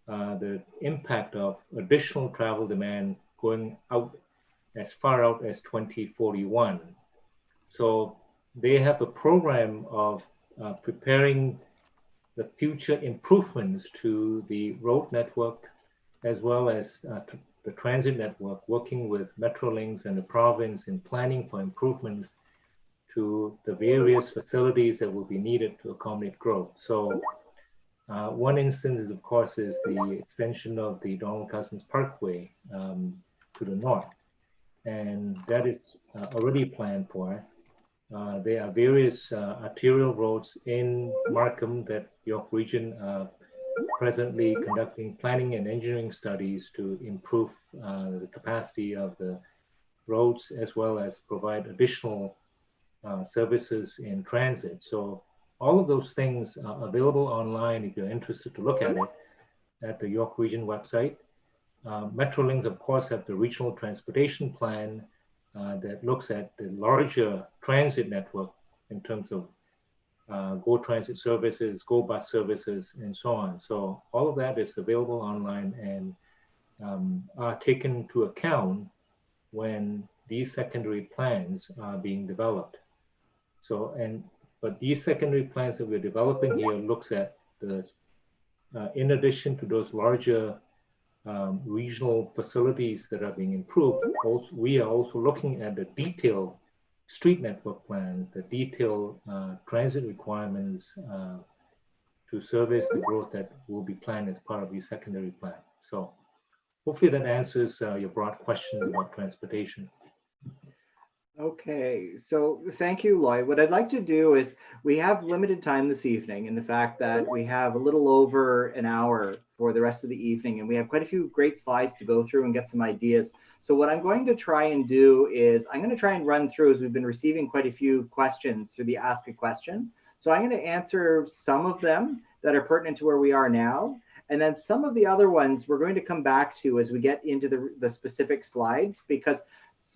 the impact of additional travel demand going out as far out as 2041. So they have a program of preparing the future improvements to the road network, as well as the transit network, working with Metrolinx and the province in planning for improvements to the various facilities that will be needed to accommodate growth. So one instance is, of course, is the extension of the Donald Cousins Parkway to the north. And that is already planned for. There are various arterial roads in Markham that York Region presently conducting planning and engineering studies to improve the capacity of the roads, as well as provide additional services in transit. So all of those things are available online if you're interested to look at it at the York Region website. Metrolinx, of course, have the regional transportation plan that looks at the larger transit network in terms of GO Transit services, GO Bus services, and so on. So all of that is available online and are taken into account when these secondary plans are being developed. So, but these secondary plans that we're developing here looks at the, in addition to those larger regional facilities that are being improved, we are also looking at the detailed street network plans, the detailed transit requirements to service the growth that will be planned as part of your secondary plan. So hopefully that answers your broad question about transportation. Okay, so thank you, Lloyd. What I'd like to do is, we have limited time this evening, and the fact that we have a little over an hour for the rest of the evening, and we have quite a few great slides to go through and get some ideas. So what I'm going to try and do is, I'm going to try and run through, as we've been receiving quite a few questions through the Ask a Question. So I'm going to answer some of them that are pertinent to where we are now. And then some of the other ones we're going to come back to as we get into the specific slides, because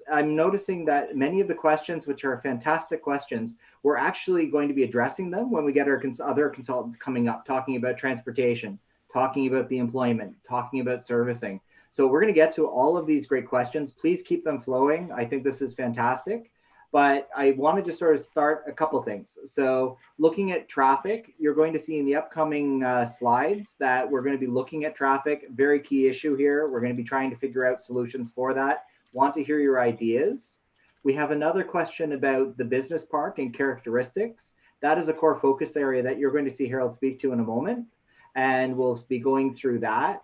I'm noticing that many of the questions, which are fantastic questions, we're actually going to be addressing them when we get our other consultants coming up, talking about transportation, talking about the employment, talking about servicing. So we're going to get to all of these great questions. Please keep them flowing. I think this is fantastic. But I wanted to sort of start a couple things. So looking at traffic, you're going to see in the upcoming slides that we're going to be looking at traffic, very key issue here. We're going to be trying to figure out solutions for that. Want to hear your ideas. We have another question about the business park and characteristics. That is a core focus area that you're going to see Harold speak to in a moment, and we'll be going through that.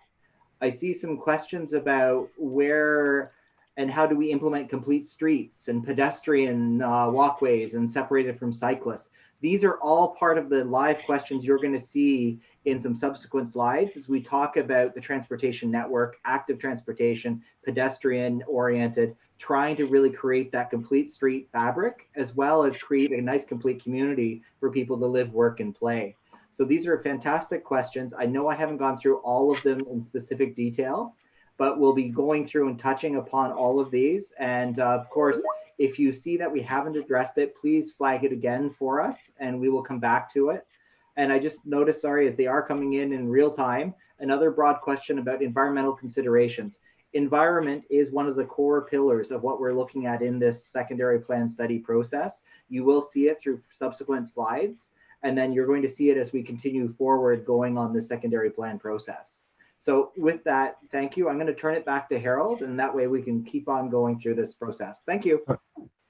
I see some questions about where and how do we implement complete streets and pedestrian walkways and separated from cyclists. These are all part of the live questions you're going to see in some subsequent slides as we talk about the transportation network, active transportation, pedestrian oriented, trying to really create that complete street fabric, as well as create a nice complete community for people to live, work, and play. So these are fantastic questions. I know I haven't gone through all of them in specific detail, but we'll be going through and touching upon all of these. And of course, if you see that we haven't addressed it, please flag it again for us and we will come back to it. And I just noticed, sorry, as they are coming in real time, another broad question about environmental considerations. Environment is one of the core pillars of what we're looking at in this secondary plan study process. You will see it through subsequent slides, and then you're going to see it as we continue forward going on the secondary plan process. So with that, thank you. I'm going to turn it back to Harold, and that way we can keep on going through this process. Thank you. I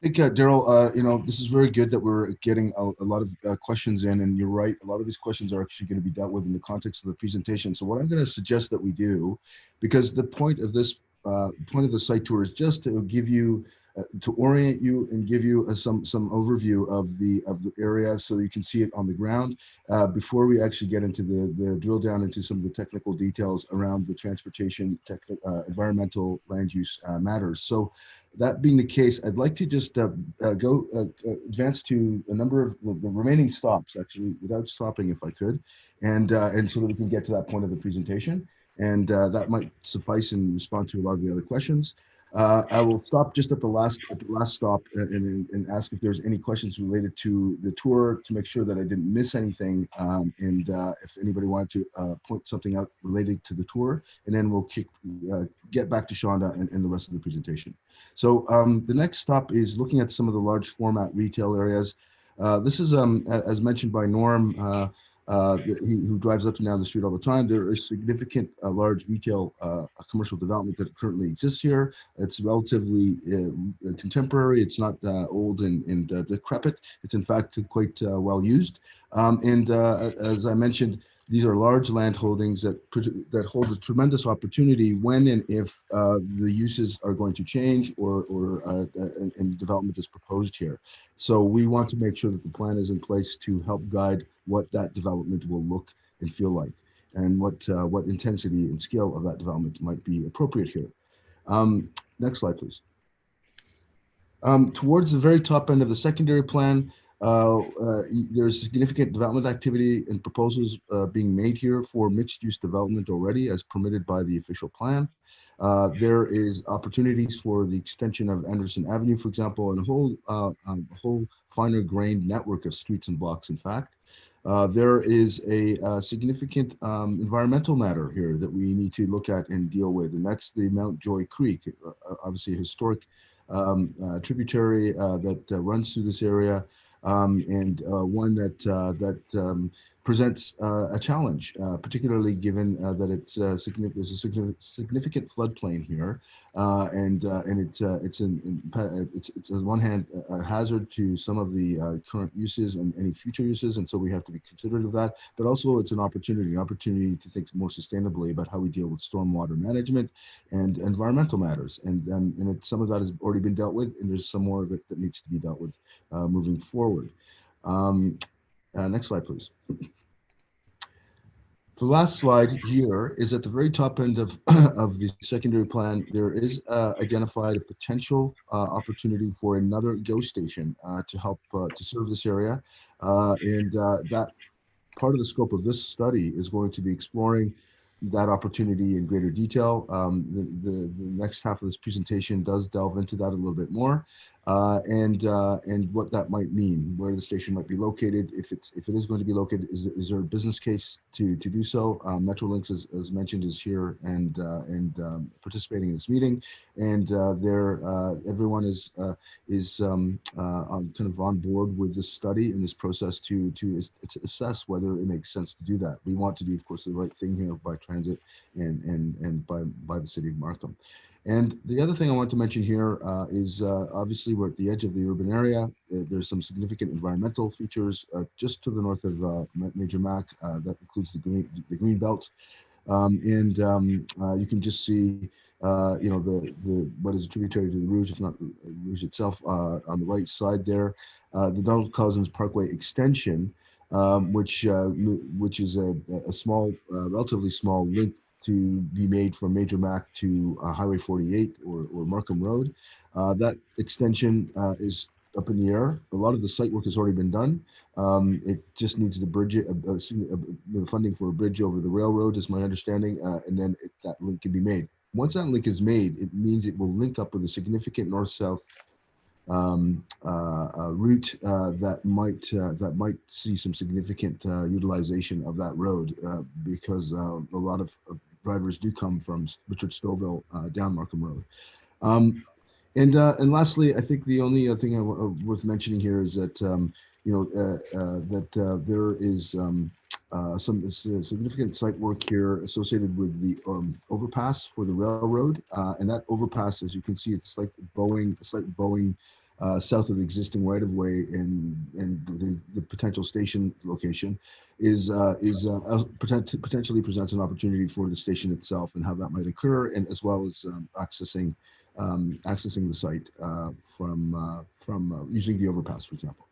think, Daryl, this is very good that we're getting a lot of questions in, and you're right. A lot of these questions are actually going to be dealt with in the context of the presentation. So what I'm going to suggest that we do, because the point of this point of the site tour is just to give you, to orient you and give you some overview of the area so you can see it on the ground before we actually get into the drill down into some of the technical details around the transportation, environmental, land use matters. So that being the case, I'd like to just advance to a number of the remaining stops, actually, without stopping if I could, and so that we can get to that point of the presentation. And that might suffice in response to a lot of the other questions. I will stop just at the last stop and ask if there's any questions related to the tour to make sure that I didn't miss anything, and if anybody wanted to point something out related to the tour, and then we'll get back to Shonda and the rest of the presentation. So the next stop is looking at some of the large format retail areas. This is, as mentioned by Norm, who drives up and down the street all the time. There is significant large retail commercial development that currently exists here. It's relatively contemporary. It's not old and decrepit. It's in fact quite well used. As I mentioned, these are large land holdings that hold a tremendous opportunity when and if the uses are going to change and development is proposed here. So we want to make sure that the plan is in place to help guide what that development will look and feel like, and what intensity and scale of that development might be appropriate here. Next slide, please. Towards the very top end of the secondary plan, there's significant development activity and proposals being made here for mixed-use development already as permitted by the official plan. There is opportunities for the extension of Anderson Avenue, for example, and a whole finer grained network of streets and blocks, in fact. There is a significant environmental matter here that we need to look at and deal with, and that's the Mount Joy Creek, obviously a historic tributary that runs through this area, and one that presents a challenge, particularly given that there's a significant floodplain here, and it's on one hand a hazard to some of the current uses and any future uses, and so we have to be considerate of that. But also it's an opportunity to think more sustainably about how we deal with stormwater management and environmental matters, and some of that has already been dealt with, and there's some more of it that needs to be dealt with moving forward. Next slide, please. The last slide here is at the very top end of the secondary plan. There is identified a potential opportunity for another GO station to help to serve this area. That part of the scope of this study is going to be exploring that opportunity in greater detail. The next half of this presentation does delve into that a little bit more, and what that might mean, where the station might be located, if it is going to be located, is there a business case to do so? Metrolinx, as mentioned, is here and participating in this meeting, and everyone is kind of on board with this study and this process to assess whether it makes sense to do that. We want to do, of course, the right thing here by transit and by the city of Markham. And the other thing I want to mention here is obviously we're at the edge of the urban area. There's some significant environmental features just to the north of Major Mac. That includes the green belt, and you can just see what is a tributary to the Rouge, if not Rouge itself, on the right side there. The Donald Cousins Parkway extension, which is a small, relatively small link to be made from Major Mac to Highway 48 or Markham Road. That extension is up in the air. A lot of the site work has already been done. It just needs the bridge, the funding for a bridge over the railroad is my understanding, and then that link can be made. Once that link is made, it means it will link up with a significant north-south route that might see some significant utilization of that road because a lot of drivers do come from Richard Stouffville down Markham Road. And lastly, I think the only thing worth mentioning here is that there is some significant site work here associated with the overpass for the railroad, and that overpass, as you can see, it's like a slight bowing south of the existing right-of-way and the potential station location potentially presents an opportunity for the station itself and how that might occur, and as well as accessing the site from using the overpass, for example.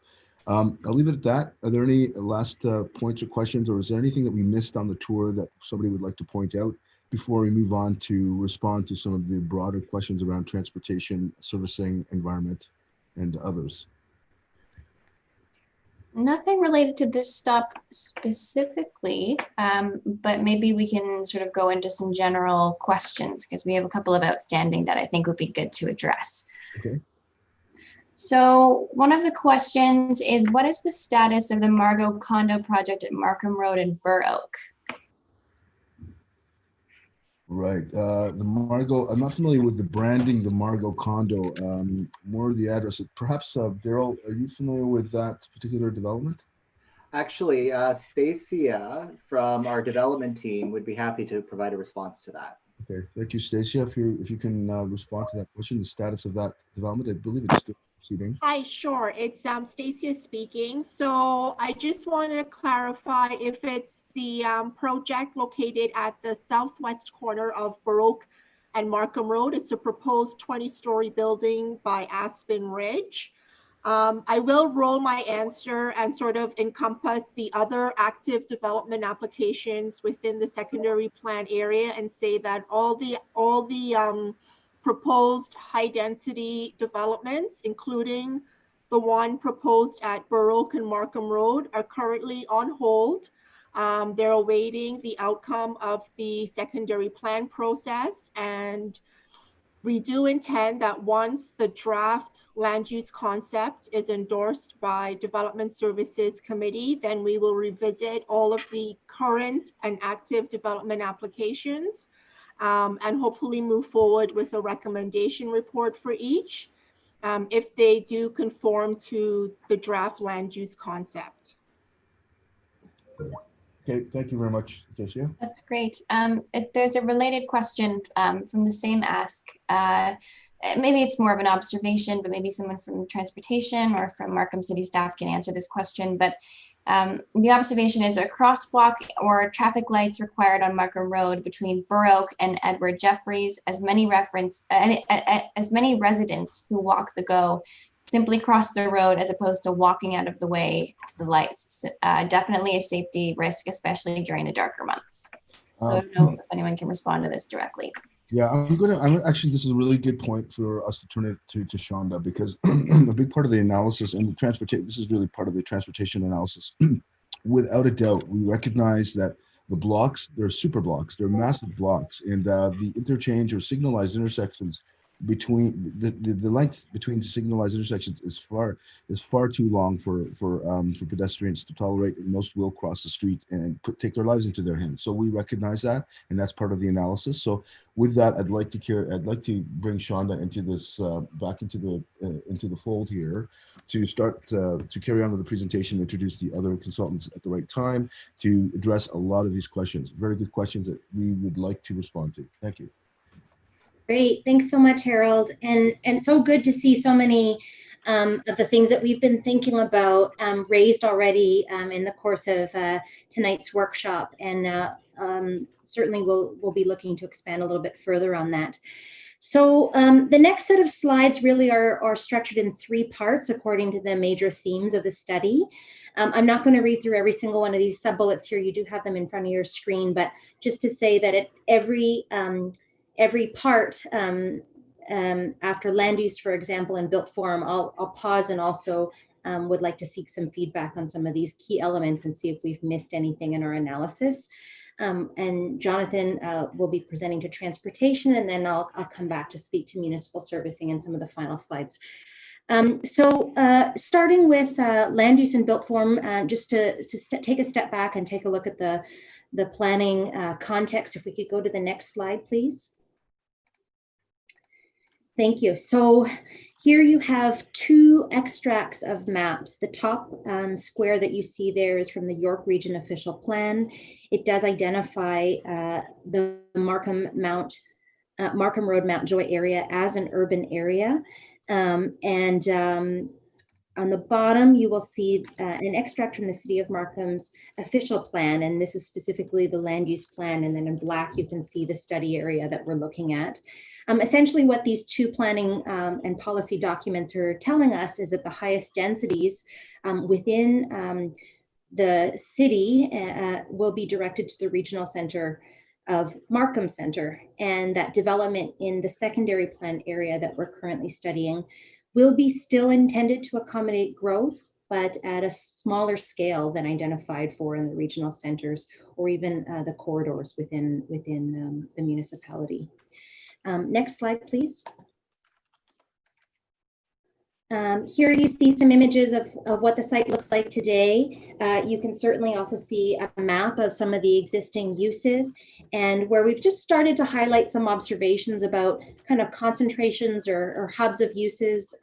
I'll leave it at that. Are there any last points or questions, or is there anything that we missed on the tour that somebody would like to point out before we move on to respond to some of the broader questions around transportation, servicing, environment, and others? Nothing related to this stop specifically, but maybe we can sort of go into some general questions because we have a couple of outstanding that I think would be good to address. Okay. So one of the questions is, what is the status of the Margot condo project at Markham Road in Burr Oak? Right. The Margot, I'm not familiar with the branding, the Margot condo, more the address. Perhaps, Daryl, are you familiar with that particular development? Actually, Stacia from our development team would be happy to provide a response to that. Okay, thank you, Stacia. If you can respond to that question, the status of that development, I believe it's still proceeding. Hi, sure. It's Stacia speaking. So I just wanted to clarify if it's the project located at the southwest corner of Baroque and Markham Road. It's a proposed 20-story building by Aspen Ridge. I will roll my answer and sort of encompass the other active development applications within the secondary plan area and say that all the proposed high density developments, including the one proposed at Baroque and Markham Road, are currently on hold. They're awaiting the outcome of the secondary plan process, and we do intend that once the draft land use concept is endorsed by Development Services Committee, then we will revisit all of the current and active development applications and hopefully move forward with a recommendation report for each if they do conform to the draft land use concept. Okay, thank you very much, Stacia. That's great. If there's a related question from the same ask. Maybe it's more of an observation, but maybe someone from transportation or from Markham City staff can answer this question. But the observation is, a crosswalk or traffic lights required on Markham Road between Burr Oak and Edward Jeffreys, as many residents who walk the go simply cross the road as opposed to walking out of the way to the lights. Definitely a safety risk, especially during the darker months. So I don't know if anyone can respond to this directly. Yeah, I'm actually, this is a really good point for us to turn it to Shonda, because a big part of the analysis and the transportation, this is really part of the transportation analysis. Without a doubt, we recognize that the blocks, they're super blocks, they're massive blocks, and the interchange or signalized intersections between the length between signalized intersections is far too long for pedestrians to tolerate, and most will cross the street and take their lives into their hands. So we recognize that, and that's part of the analysis. So with that, I'd like to bring Shonda into this back into the fold here to start to carry on with the presentation, introduce the other consultants at the right time to address a lot of these questions. Very good questions that we would like to respond to. Thank you. Great, thanks so much, Harold. And so good to see so many of the things that we've been thinking about raised already in the course of tonight's workshop. And certainly we'll be looking to expand a little bit further on that. So the next set of slides really are structured in 3 parts according to the major themes of the study. I'm not going to read through every single one of these sub-bullets here. You do have them in front of your screen, but just to say that at every part after land use, for example, and built form, I'll pause and also would like to seek some feedback on some of these key elements and see if we've missed anything in our analysis. And Jonathan will be presenting to transportation, and then I'll come back to speak to municipal servicing and some of the final slides. So starting with land use and built form, just to take a step back and take a look at the planning context. If we could go to the next slide, please. Thank you. So here you have 2 extracts of maps. The top square that you see there is from the York Region Official Plan. It does identify the Markham Road, Mount Joy area as an urban area. On the bottom, you will see an extract from the City of Markham's official plan, and this is specifically the land use plan, and then in black, you can see the study area that we're looking at. Essentially, what these two planning and policy documents are telling us is that the highest densities within the city will be directed to the regional center of Markham Center, and that development in the secondary plan area that we're currently studying will be still intended to accommodate growth, but at a smaller scale than identified for in the regional centers or even the corridors within the municipality. Next slide, please. Here you see some images of what the site looks like today. You can certainly also see a map of some of the existing uses, and where we've just started to highlight some observations about kind of concentrations or hubs of uses,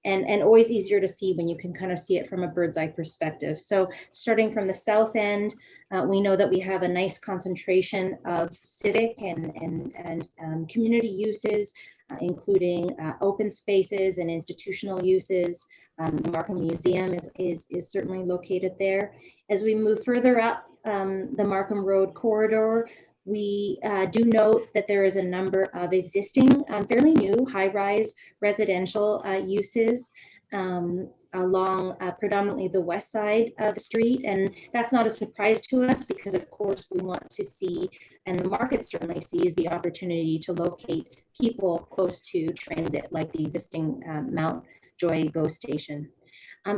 and always easier to see when you can kind of see it from a bird's eye perspective. So starting from the south end, we know that we have a nice concentration of civic and community uses, including open spaces and institutional uses. The Markham Museum is certainly located there. As we move further up the Markham Road corridor, we do note that there is a number of existing, fairly new high-rise residential uses along predominantly the west side of the street. And that's not a surprise to us because, of course, we want to see, and the market certainly sees, the opportunity to locate people close to transit, like the existing Mount Joy GO station.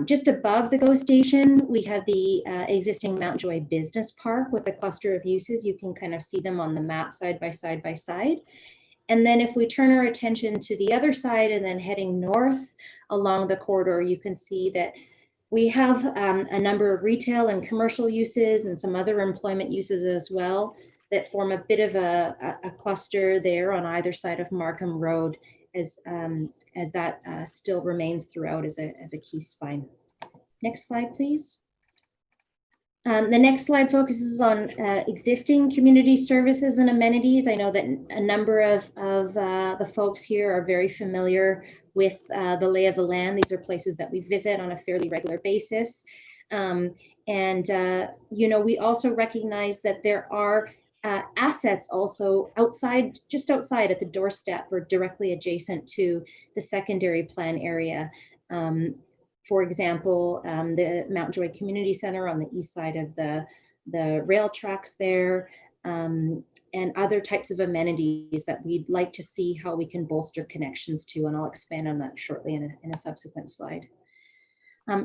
Just above the GO station, we have the existing Mount Joy Business Park with a cluster of uses. You can kind of see them on the map side by side by side. And then if we turn our attention to the other side and then heading north along the corridor, you can see that we have a number of retail and commercial uses and some other employment uses as well that form a bit of a cluster there on either side of Markham Road, as that still remains throughout as a key spine. Next slide, please. The next slide focuses on existing community services and amenities. I know that a number of the folks here are very familiar with the lay of the land. These are places that we visit on a fairly regular basis. You know, we also recognize that there are assets also outside, just outside at the doorstep or directly adjacent to the secondary plan area. For example, the Mount Joy Community Center on the east side of the rail tracks there, and other types of amenities that we'd like to see how we can bolster connections to, and I'll expand on that shortly in a subsequent slide.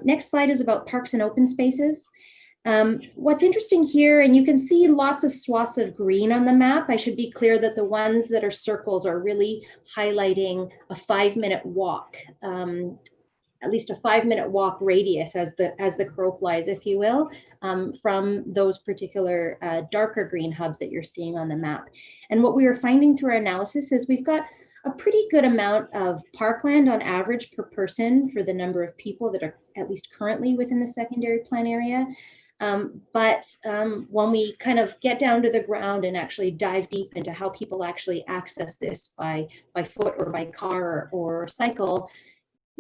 Next slide is about parks and open spaces. What's interesting here, and you can see lots of swaths of green on the map. I should be clear that the ones that are circles are really highlighting a 5-minute walk, at least a 5-minute walk radius as the crow flies, if you will, from those particular darker green hubs that you're seeing on the map. And what we are finding through our analysis is we've got a pretty good amount of parkland on average per person for the number of people that are at least currently within the secondary plan area. When we kind of get down to the ground and actually dive deep into how people actually access this by foot or by car or cycle,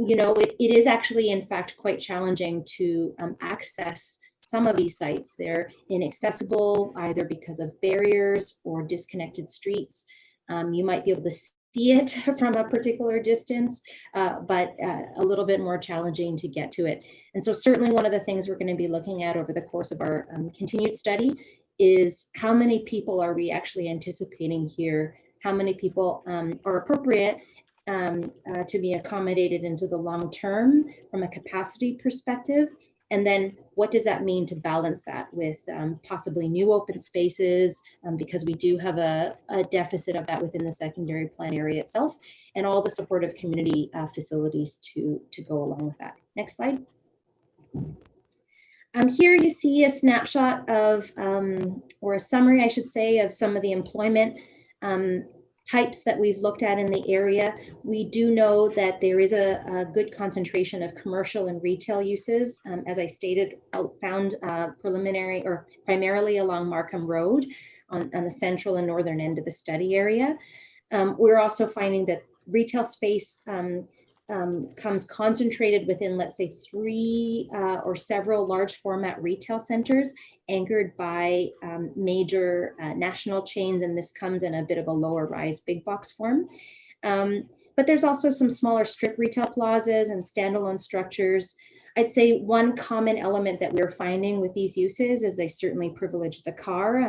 you know, it is actually, in fact, quite challenging to access some of these sites. They're inaccessible either because of barriers or disconnected streets. You might be able to see it from a particular distance, but a little bit more challenging to get to it. And so certainly one of the things we're going to be looking at over the course of our continued study is how many people are we actually anticipating here, how many people are appropriate to be accommodated into the long term from a capacity perspective. And then what does that mean to balance that with possibly new open spaces, because we do have a deficit of that within the secondary plan area itself, and all the supportive community facilities to go along with that. Next slide. Here you see a snapshot of, or a summary, I should say, of some of the employment types that we've looked at in the area. We do know that there is a good concentration of commercial and retail uses, as I stated, found preliminary or primarily along Markham Road on the central and northern end of the study area. We're also finding that retail space comes concentrated within, let's say, 3 or several large format retail centers anchored by major national chains, and this comes in a bit of a lower rise big box form. But there's also some smaller strip retail plazas and standalone structures. I'd say one common element that we're finding with these uses is they certainly privilege the car.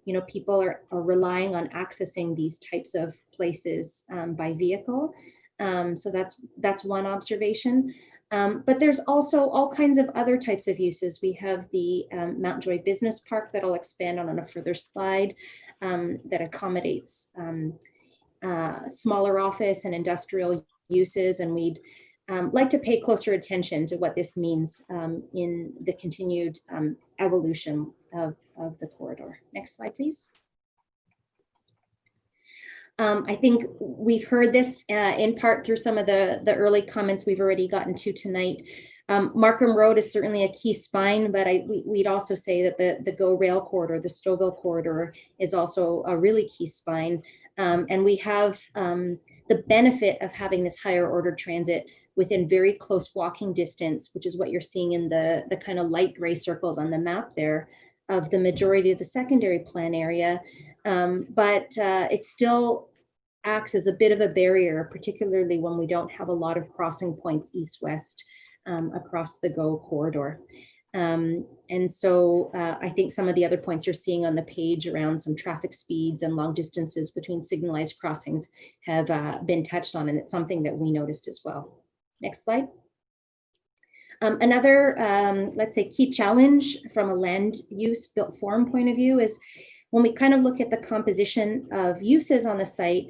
You know, people are relying on accessing these types of places by vehicle. So that's one observation. But there's also all kinds of other types of uses. We have the Mountjoy Business Park that I'll expand on a further slide that accommodates smaller office and industrial uses. And we'd like to pay closer attention to what this means in the continued evolution of the corridor. Next slide, please. I think we've heard this in part through some of the early comments we've already gotten to tonight. Markham Road is certainly a key spine, but we'd also say that the GO Rail corridor, the Stouffville corridor, is also a really key spine. And we have the benefit of having this higher order transit within very close walking distance, which is what you're seeing in the kind of light gray circles on the map there of the majority of the secondary plan area. But it still acts as a bit of a barrier, particularly when we don't have a lot of crossing points east-west across the GO corridor. And so I think some of the other points you're seeing on the page around some traffic speeds and long distances between signalized crossings have been touched on, and it's something that we noticed as well. Next slide. Another, let's say, key challenge from a land use built form point of view is when we kind of look at the composition of uses on the site,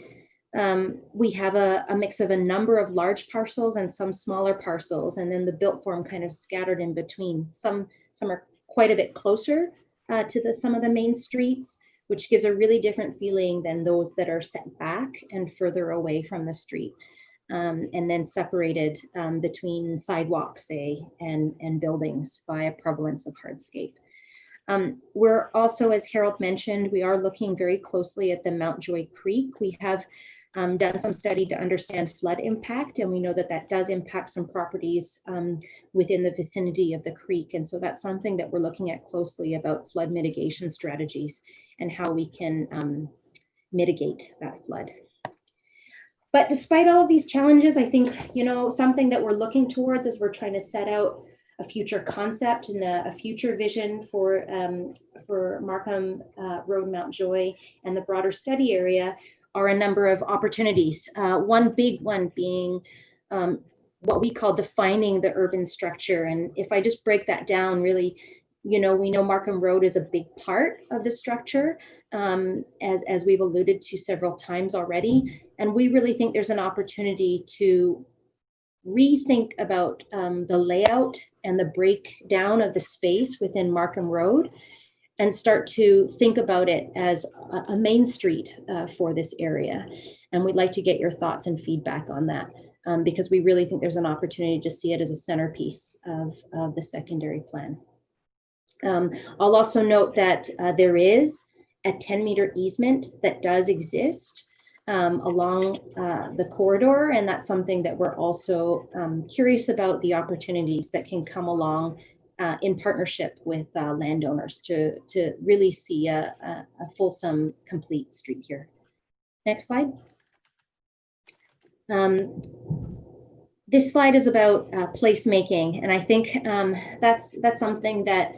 we have a mix of a number of large parcels and some smaller parcels, and then the built form kind of scattered in between. Some are quite a bit closer to some of the main streets, which gives a really different feeling than those that are set back and further away from the street. And then separated between sidewalks, say, and buildings by a prevalence of hardscape. We're also, as Harold mentioned, we are looking very closely at the Mountjoy Creek. We have done some study to understand flood impact, and we know that that does impact some properties within the vicinity of the creek. And so that's something that we're looking at closely about flood mitigation strategies and how we can mitigate that flood. But despite all of these challenges, I think, you know, something that we're looking towards as we're trying to set out a future concept and a future vision for Markham Road, Mountjoy, and the broader study area are a number of opportunities. One big one being what we call defining the urban structure. And if I just break that down, really, you know, we know Markham Road is a big part of the structure, as we've alluded to several times already. And we really think there's an opportunity to rethink about the layout and the breakdown of the space within Markham Road and start to think about it as a main street for this area. And we'd like to get your thoughts and feedback on that because we really think there's an opportunity to see it as a centerpiece of the secondary plan. I'll also note that there is a 10-meter easement that does exist along the corridor, and that's something that we're also curious about the opportunities that can come along in partnership with landowners to really see a fulsome, complete street here. Next slide. This slide is about placemaking, and I think that's something that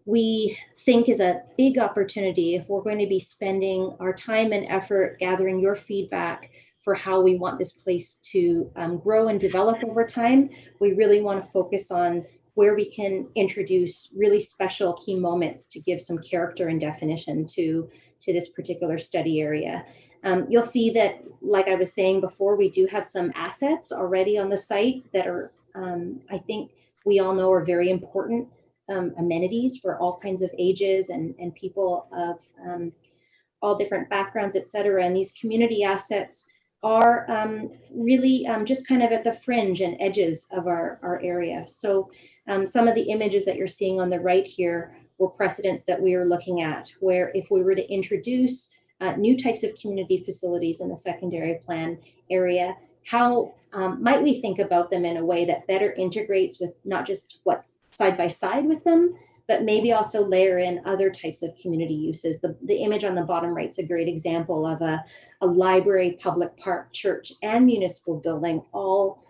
we think is a big opportunity if we're going to be spending our time and effort gathering your feedback for how we want this place to grow and develop over time. We really want to focus on where we can introduce really special key moments to give some character and definition to this particular study area. You'll see that, like I was saying before, we do have some assets already on the site that are, I think we all know are very important amenities for all kinds of ages and people of all different backgrounds, et cetera. And these community assets are really just kind of at the fringe and edges of our area. So some of the images that you're seeing on the right here were precedents that we are looking at, where if we were to introduce new types of community facilities in the secondary plan area, how might we think about them in a way that better integrates with not just what's side by side with them, but maybe also layer in other types of community uses. The image on the bottom right is a great example of a library, public park, church, and municipal building all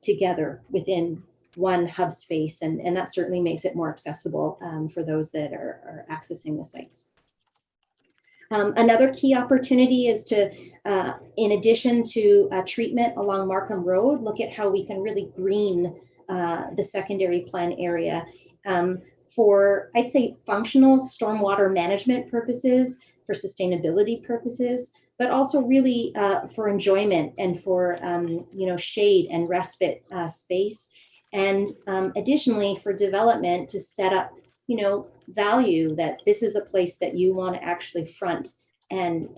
together within one hub space. And that certainly makes it more accessible for those that are accessing the sites. Another key opportunity is to, in addition to treatment along Markham Road, look at how we can really green the secondary plan area for, I'd say, functional stormwater management purposes, for sustainability purposes, but also really for enjoyment and for shade and respite space. And additionally, for development to set up value that this is a place that you want to actually front and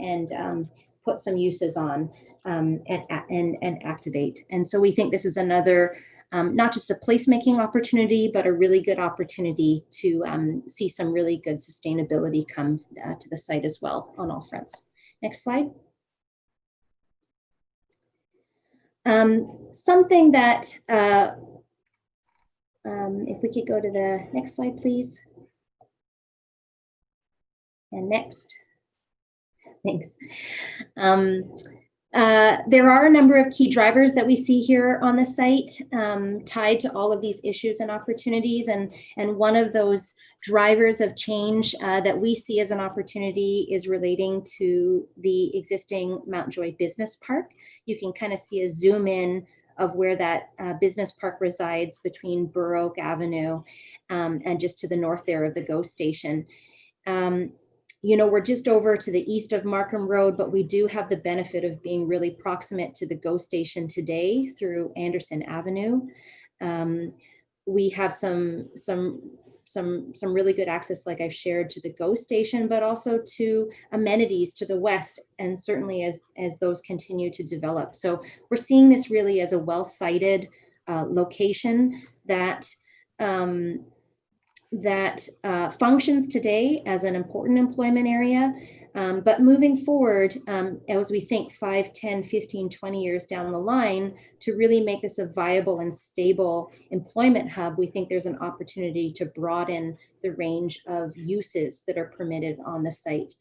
put some uses on and activate. And so we think this is another not just a placemaking opportunity, but a really good opportunity to see some really good sustainability come to the site as well on all fronts. Next slide. Something that, if we could go to the next slide, please. And next. Thanks. There are a number of key drivers that we see here on the site tied to all of these issues and opportunities. And one of those drivers of change that we see as an opportunity is relating to the existing Mount Joy Business Park. You can kind of see a zoom in of where that business park resides between Burr Oak Avenue and just to the north there of the GO station. We're just over to the east of Markham Road, but we do have the benefit of being really proximate to the GO station today through Anderson Avenue. We have some really good access, like I've shared, to the GO station, but also to amenities to the west, and certainly as those continue to develop. So we're seeing this really as a well-sited location that functions today as an important employment area, but moving forward, as we think 5, 10, 15, 20 years down the line, to really make this a viable and stable employment hub, we think there's an opportunity to broaden the range of uses that are permitted on the site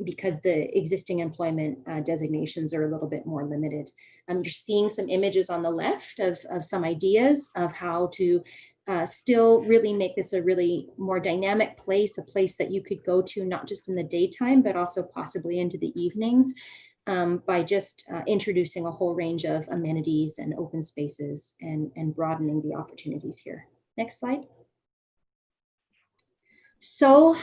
because the existing employment designations are a little bit more limited. You're seeing some images on the left of some ideas of how to still really make this a really more dynamic place, a place that you could go to not just in the daytime, but also possibly into the evenings by just introducing a whole range of amenities and open spaces and broadening the opportunities here. Next slide. So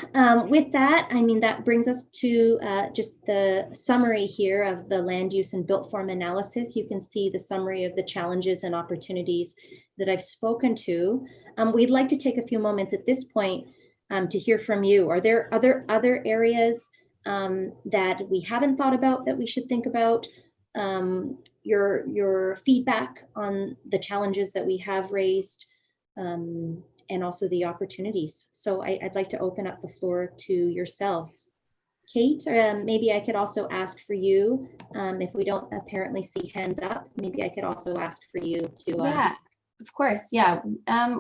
with that, that brings us to just the summary here of the land use and built form analysis. You can see the summary of the challenges and opportunities that I've spoken to. We'd like to take a few moments at this point to hear from you. Are there other areas that we haven't thought about that we should think about? Your feedback on the challenges that we have raised, and also the opportunities. So I'd like to open up the floor to yourselves. Kate, maybe I could also ask for you, if we don't apparently see hands up, maybe I could also ask for you to. Yeah, of course, yeah.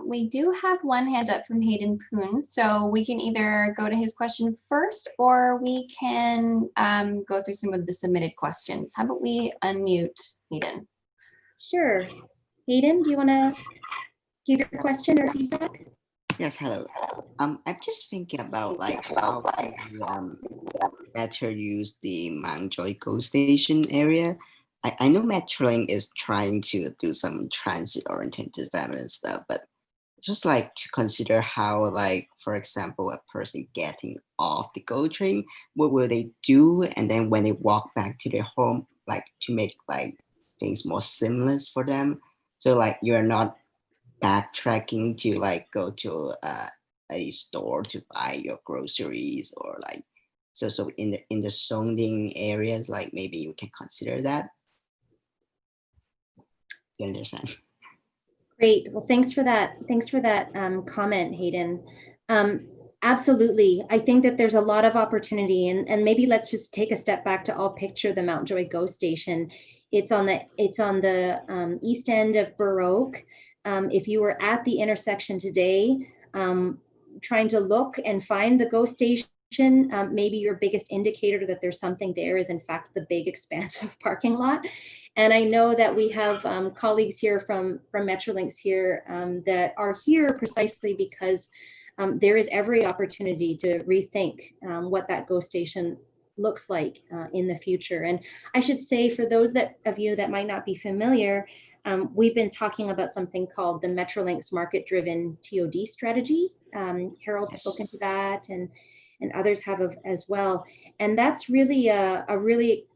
We do have one hand up from Hayden Poon, so we can either go to his question first, or we can go through some of the submitted questions. How about we unmute Hayden? Sure. Hayden, do you want to give your question or feedback? Yes, hello. I'm just thinking about how to better use the Mount Joy GO Station area. I know Metrolink is trying to do some transit-oriented development stuff, but just to consider how, for example, a person getting off the GO train, what will they do? And then when they walk back to their home, to make things more seamless for them. So you're not backtracking to go to a store to buy your groceries, or so in the zoning areas, maybe you can consider that. You understand? Great. Well, thanks for that. Thanks for that comment, Hayden. Absolutely. I think that there's a lot of opportunity, and maybe let's just take a step back to all picture the Mount Joy GO Station. It's on the east end of Baroque. If you were at the intersection today, trying to look and find the GO station, maybe your biggest indicator that there's something there is in fact the big expansive parking lot. And I know that we have colleagues here from Metrolinx here that are here precisely because there is every opportunity to rethink what that GO station looks like in the future. And I should say, for those of you that might not be familiar, we've been talking about something called the Metrolinx market-driven TOD strategy. Harold's spoken to that, and others have as well. And that's really a really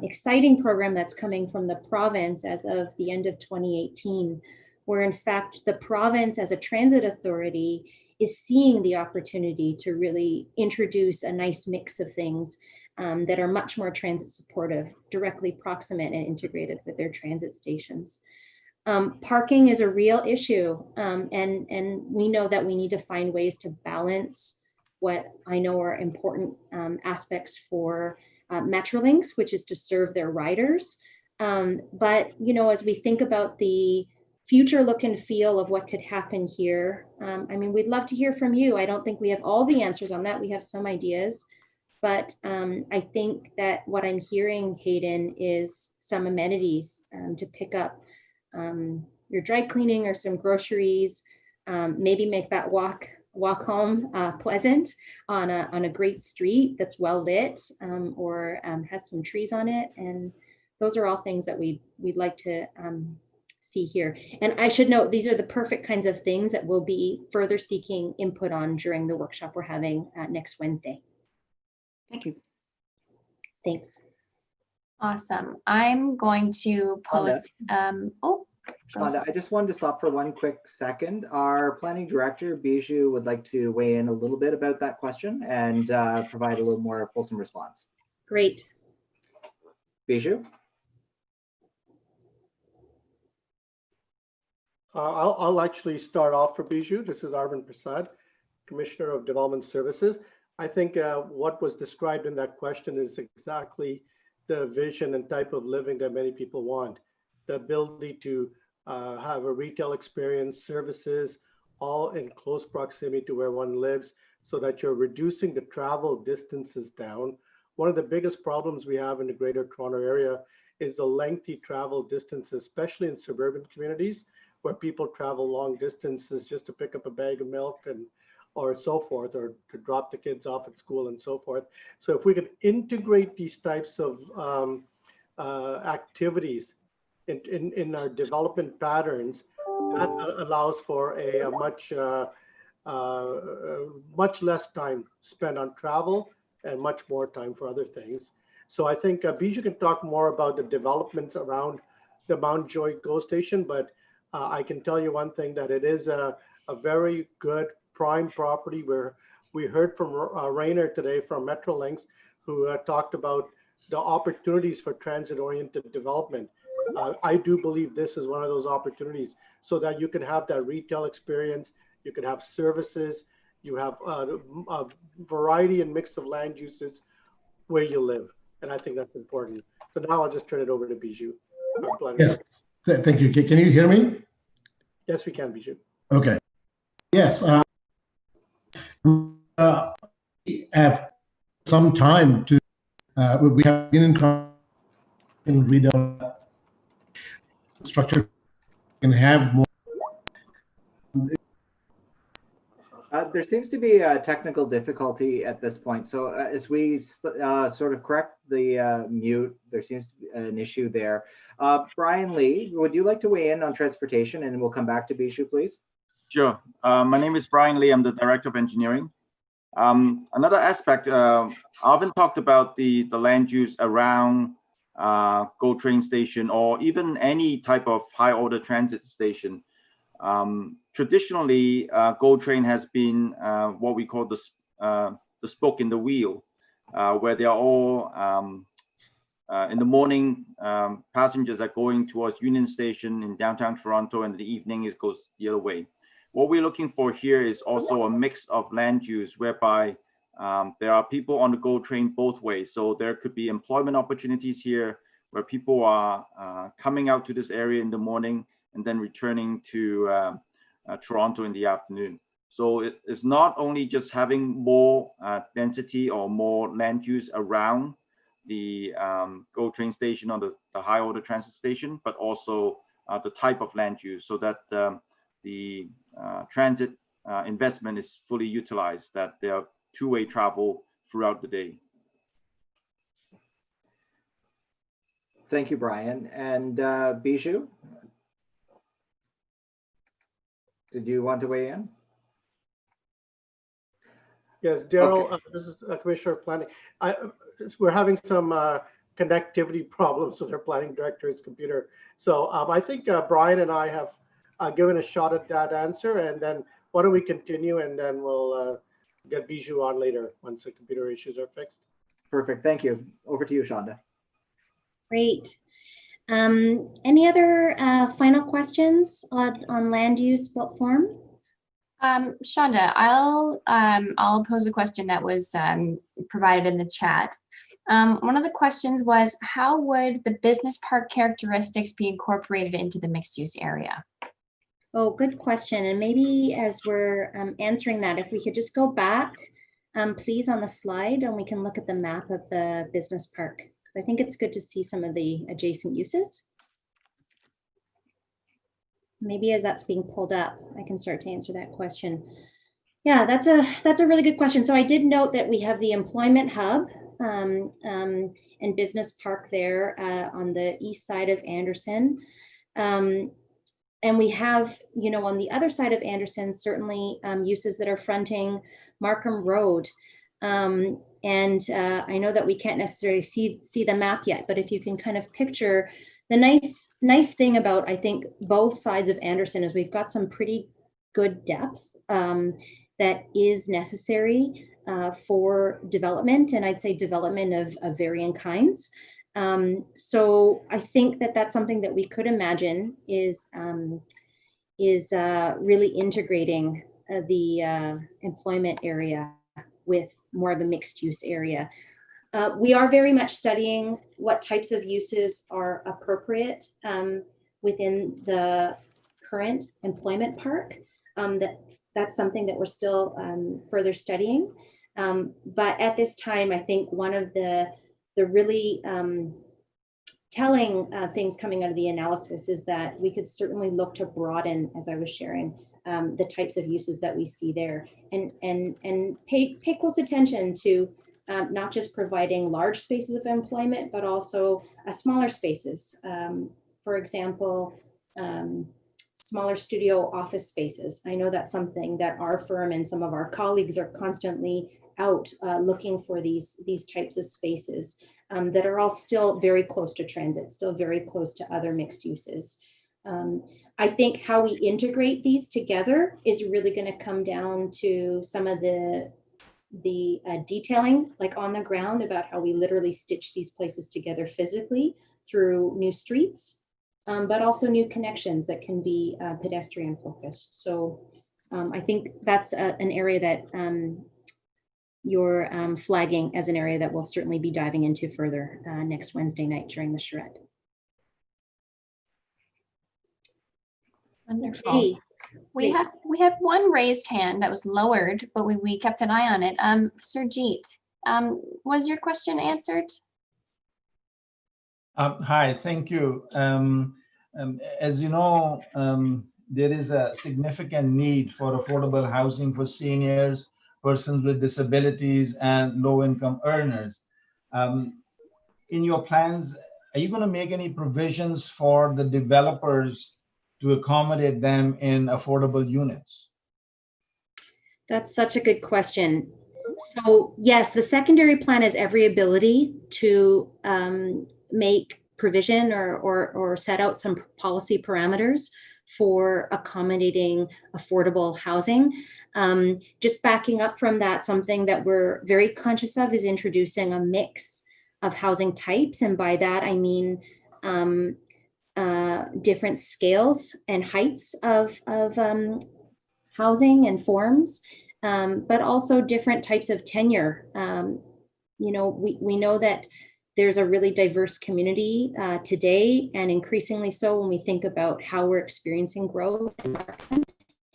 exciting program that's coming from the province as of the end of 2018, where in fact the province as a transit authority is seeing the opportunity to really introduce a nice mix of things that are much more transit supportive, directly proximate and integrated with their transit stations. Parking is a real issue, and we know that we need to find ways to balance what I know are important aspects for Metrolinx, which is to serve their riders. But as we think about the future look and feel of what could happen here, I mean, we'd love to hear from you. I don't think we have all the answers on that. We have some ideas, but I think that what I'm hearing, Hayden, is some amenities to pick up your dry cleaning or some groceries, maybe make that walk home pleasant on a great street that's well lit or has some trees on it. And those are all things that we'd like to see here. And I should note, these are the perfect kinds of things that we'll be further seeking input on during the workshop we're having next Wednesday. Thank you. Thanks. Awesome. I'm going to pose. Shonda, I just wanted to stop for one quick second. Our planning director, Bijou, would like to weigh in a little bit about that question and provide a little more fulsome response. Great. Bijou? I'll actually start off for Bijou. This is Arvind Prasad, Commissioner of Development Services. I think what was described in that question is exactly the vision and type of living that many people want. The ability to have a retail experience, services, all in close proximity to where one lives, so that you're reducing the travel distances down. One of the biggest problems we have in the Greater Toronto Area is the lengthy travel distances, especially in suburban communities, where people travel long distances just to pick up a bag of milk or so forth, or to drop the kids off at school and so forth. So if we could integrate these types of activities in our development patterns, that allows for a much less time spent on travel and much more time for other things. So I think Bijou can talk more about the developments around the Mount Joy GO station, but I can tell you one thing, that it is a very good prime property, where we heard from Rainer today from Metrolinx, who talked about the opportunities for transit-oriented development. I do believe this is one of those opportunities, so that you can have that retail experience, you can have services, you have a variety and mix of land uses where you live. And I think that's important. So now I'll just turn it over to Bijou. Yes, thank you. Can you hear me? Yes, we can, Bijou. Okay. Yes. We have some time to, we have been in read structure and have more. There seems to be a technical difficulty at this point. So as we sort of correct the mute, there seems to be an issue there. Brian Lee, would you like to weigh in on transportation, and we'll come back to Bijou, please? Sure. My name is Brian Lee. I'm the Director of Engineering. Another aspect, Arvind talked about the land use around GO train station, or even any type of high order transit station. Traditionally, GO train has been what we call the spoke in the wheel, where they are all in the morning, passengers are going towards Union Station in downtown Toronto, and in the evening it goes the other way. What we're looking for here is also a mix of land use, whereby there are people on the GO train both ways. So there could be employment opportunities here, where people are coming out to this area in the morning and then returning to Toronto in the afternoon. So it's not only just having more density or more land use around the GO train station or the high order transit station, but also the type of land use, so that the transit investment is fully utilized, that there are two-way travel throughout the day. Thank you, Brian. And Bijou, did you want to weigh in? Yes, Daryl, Okay. this is Commissioner of Planning. We're having some connectivity problems with our planning director's computer. So I think Brian and I have given a shot at that answer, and then why don't we continue, and then we'll get Bijou on later once the computer issues are fixed. Perfect, thank you. Over to you, Shonda. Great. Any other final questions on land use built form? Shonda, I'll pose a question that was provided in the chat. One of the questions was, how would the business park characteristics be incorporated into the mixed use area? Oh, good question. And maybe as we're answering that, if we could just go back, please, on the slide, and we can look at the map of the business park, because I think it's good to see some of the adjacent uses. Maybe as that's being pulled up, I can start to answer that question. Yeah, that's a really good question. So I did note that we have the employment hub and business park there on the east side of Anderson. And we have, you know, on the other side of Anderson, certainly uses that are fronting Markham Road. And I know that we can't necessarily see the map yet, but if you can kind of picture the nice thing about, I think, both sides of Anderson is we've got some pretty good depth that is necessary for development, and I'd say development of varying kinds. So I think that that's something that we could imagine is really integrating the employment area with more of a mixed use area. We are very much studying what types of uses are appropriate within the current employment park. That's something that we're still further studying. But at this time, I think one of the really telling things coming out of the analysis is that we could certainly look to broaden, as I was sharing, the types of uses that we see there, and pay close attention to not just providing large spaces of employment, but also smaller spaces. For example, smaller studio office spaces. I know that's something that our firm and some of our colleagues are constantly out looking for these types of spaces that are all still very close to transit, still very close to other mixed uses. I think how we integrate these together is really going to come down to some of the detailing, like on the ground, about how we literally stitch these places together physically through new streets, but also new connections that can be pedestrian focused. So I think that's an area that you're flagging as an area that we'll certainly be diving into further next Wednesday night during the charrette. Wonderful. Okay. We have one raised hand that was lowered, but we kept an eye on it. Surjit, was your question answered? Hi, thank you. As you know, there is a significant need for affordable housing for seniors, persons with disabilities, and low-income earners. In your plans, are you going to make any provisions for the developers to accommodate them in affordable units? That's such a good question. So yes, the secondary plan has every ability to make provision or set out some policy parameters for accommodating affordable housing. Just backing up from that, something that we're very conscious of is introducing a mix of housing types. And by that, I mean different scales and heights of housing and forms, but also different types of tenure. You know, we know that there's a really diverse community today, and increasingly so when we think about how we're experiencing growth in Markham.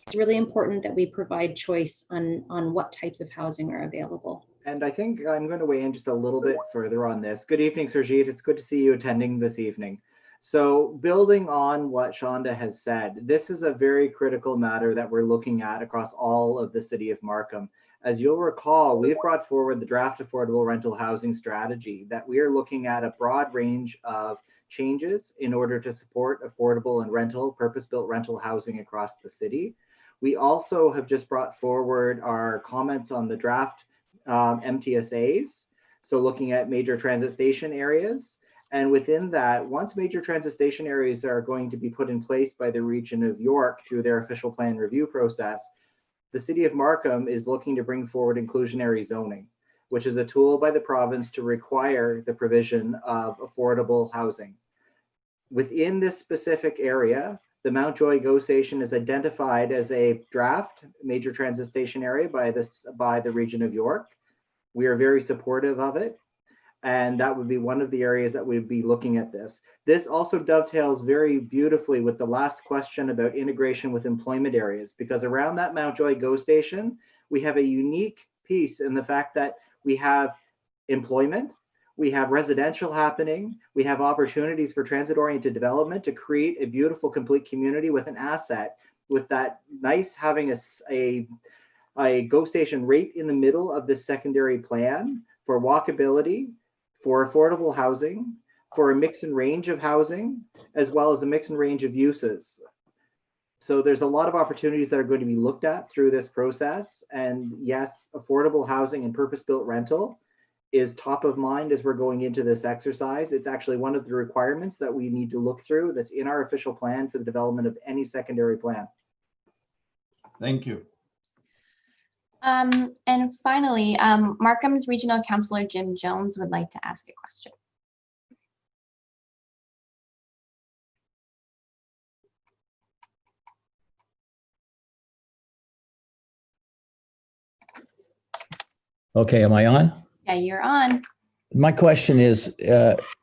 It's really important that we provide choice on what types of housing are available. And I think I'm going to weigh in just a little bit further on this. Good evening, Surjit. It's good to see you attending this evening. So building on what Shonda has said, this is a very critical matter that we're looking at across all of the city of Markham. As you'll recall, we've brought forward the draft affordable rental housing strategy that we are looking at a broad range of changes in order to support affordable and rental, purpose-built rental housing across the city. We also have just brought forward our comments on the draft MTSAs, so looking at major transit station areas. And within that, once major transit station areas are going to be put in place by the region of York through their official plan review process, the city of Markham is looking to bring forward inclusionary zoning, which is a tool by the province to require the provision of affordable housing. Within this specific area, the Mount Joy GO Station is identified as a draft major transit station area by the region of York. We are very supportive of it, and that would be one of the areas that we'd be looking at this. This also dovetails very beautifully with the last question about integration with employment areas, because around that Mount Joy GO Station, we have a unique piece in the fact that we have employment, we have residential happening, we have opportunities for transit-oriented development to create a beautiful, complete community with an asset, with that nice having a GO Station right in the middle of this secondary plan for walkability, for affordable housing, for a mix and range of housing, as well as a mix and range of uses. So there's a lot of opportunities that are going to be looked at through this process. And yes, affordable housing and purpose-built rental is top of mind as we're going into this exercise. It's actually one of the requirements that we need to look through that's in our official plan for the development of any secondary plan. Thank you. And finally, Markham's Regional Councillor Jim Jones would like to ask a question. Okay, am I on? Yeah, you're on. My question is,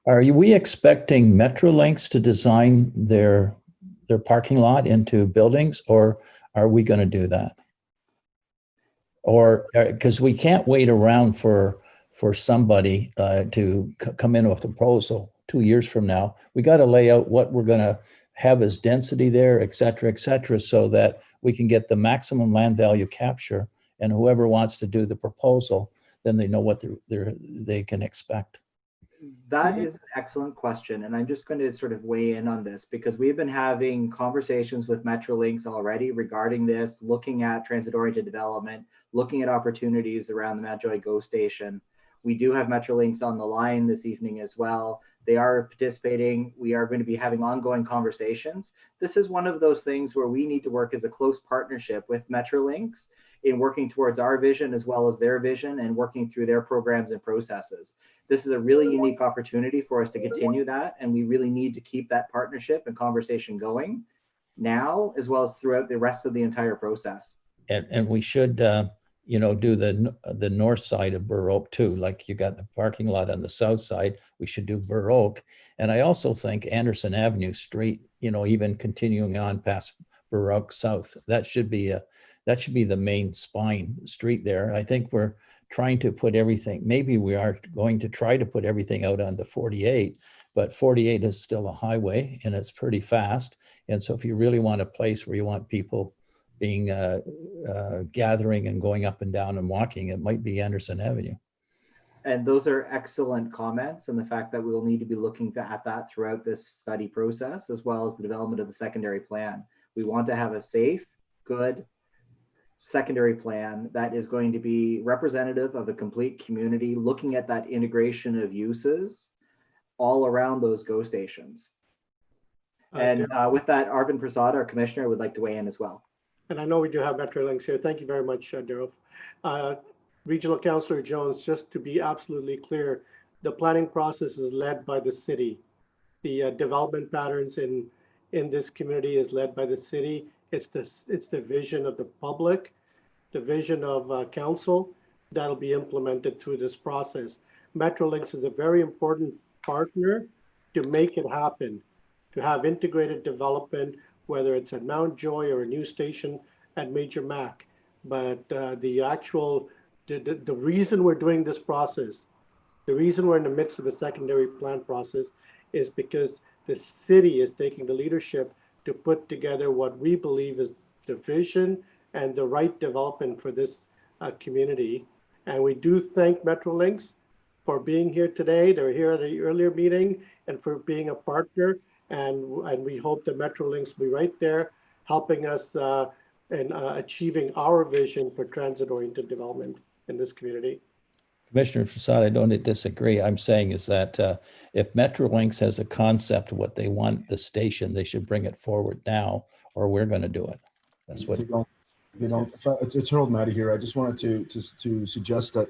are we expecting Metrolinx to design their parking lot into buildings, or are we going to do that? Or because we can't wait around for somebody to come in with a proposal 2 years from now. We got to lay out what we're going to have as density there, et cetera, so that we can get the maximum land value capture, and whoever wants to do the proposal, then they know what they can expect. That is an excellent question. And I'm just going to sort of weigh in on this because we've been having conversations with Metrolinx already regarding this, looking at transit-oriented development, looking at opportunities around the Mount Joy GO Station. We do have Metrolinx on the line this evening as well. They are participating. We are going to be having ongoing conversations. This is one of those things where we need to work as a close partnership with Metrolinx in working towards our vision as well as their vision and working through their programs and processes. This is a really unique opportunity for us to continue that, and we really need to keep that partnership and conversation going now as well as throughout the rest of the entire process. And we should, do the north side of Burr Oak too. Like you got the parking lot on the south side, we should do Burr Oak. And I also think Anderson Avenue straight, even continuing on past Burr Oak South, that should be the main spine street there. I think we're trying to put everything, maybe we are going to try to put everything out onto 48, but 48 is still a highway and it's pretty fast. And so if you really want a place where you want people being gathering and going up and down and walking, it might be Anderson Avenue. And those are excellent comments, and the fact that we will need to be looking at that throughout this study process, as well as the development of the secondary plan. We want to have a safe, good secondary plan that is going to be representative of a complete community, looking at that integration of uses all around those GO stations. And with that, Arvind Prasad, our commissioner, would like to weigh in as well. And I know we do have Metrolinx here. Thank you very much, Daryl. Regional Councillor Jones, just to be absolutely clear, the planning process is led by the city. The development patterns in this community is led by the city. It's the vision of the public, the vision of council that'll be implemented through this process. Metrolinx is a very important partner to make it happen, to have integrated development, whether it's at Mount Joy or a new station at Major Mac. But the reason we're doing this process, the reason we're in the midst of a secondary plan process is because the city is taking the leadership to put together what we believe is the vision and the right development for this community. And we do thank Metrolinx for being here today. They're here at the earlier meeting and for being a partner. And we hope that Metrolinx will be right there helping us in achieving our vision for transit-oriented development in this community. Commissioner Prasad, I don't disagree. I'm saying is that if Metrolinx has a concept of what they want the station, they should bring it forward now, or we're going to do it. That's what. They don't. It's Harold Matty here. I just wanted to suggest that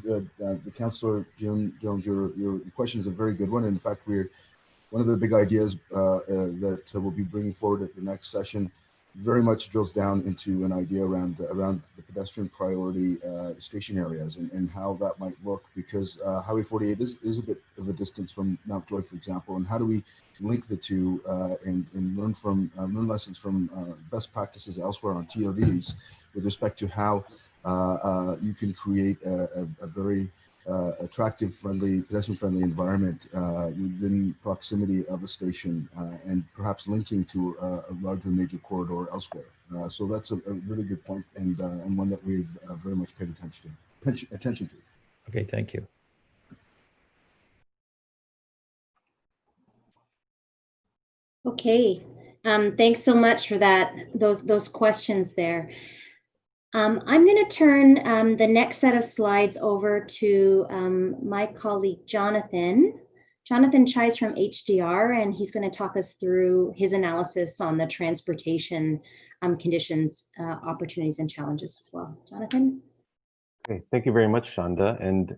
the Councillor Jones, your question is a very good one. In fact, one of the big ideas that we'll be bringing forward at the next session very much drills down into an idea around the pedestrian priority station areas and how that might look, because Highway 48 is a bit of a distance from Mount Joy, for example, and how do we link the two and learn lessons from best practices elsewhere on TODs with respect to how you can create a very attractive, pedestrian-friendly environment within proximity of a station and perhaps linking to a larger major corridor elsewhere. So that's a really good point and one that we've very much paid attention to. Okay, thank you. Okay, thanks so much for those questions there. I'm going to turn the next set of slides over to my colleague, Jonathan. Jonathan Chais from HDR, and he's going to talk us through his analysis on the transportation conditions, opportunities, and challenges as well. Jonathan? Okay, thank you very much, Shonda. And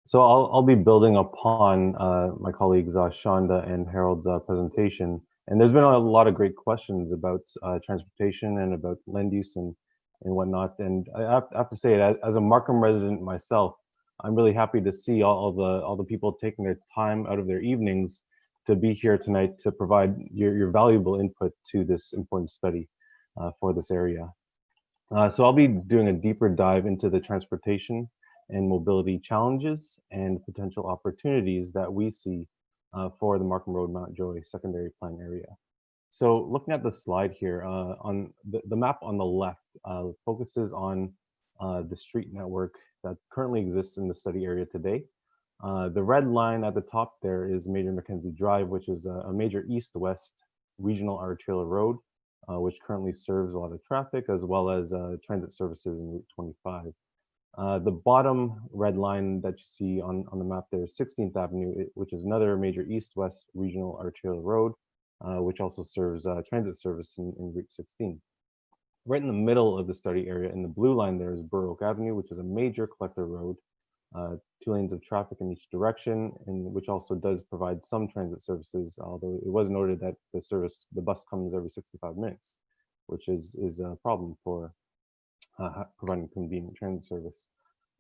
so I'll be building upon my colleagues Shonda and Harold's presentation. And there's been a lot of great questions about transportation and about land use and whatnot. And I have to say, as a Markham resident myself, I'm really happy to see all the people taking their time out of their evenings to be here tonight to provide your valuable input to this important study for this area. So I'll be doing a deeper dive into the transportation and mobility challenges and potential opportunities that we see for the Markham Road Mount Joy secondary plan area. So looking at the slide here, on the map on the left focuses on the street network that currently exists in the study area today. The red line at the top there is Major Mackenzie Drive, which is a major east-west regional arterial road, which currently serves a lot of traffic as well as transit services in Route 25. The bottom red line that you see on the map there is 16th Avenue, which is another major east-west regional arterial road, which also serves transit service in Route 16. Right in the middle of the study area, in the blue line, there is Burr Oak Avenue, which is a major collector road, 2 lanes of traffic in each direction, and which also does provide some transit services, although it was noted that the bus comes every 65 minutes, which is a problem for providing convenient transit service.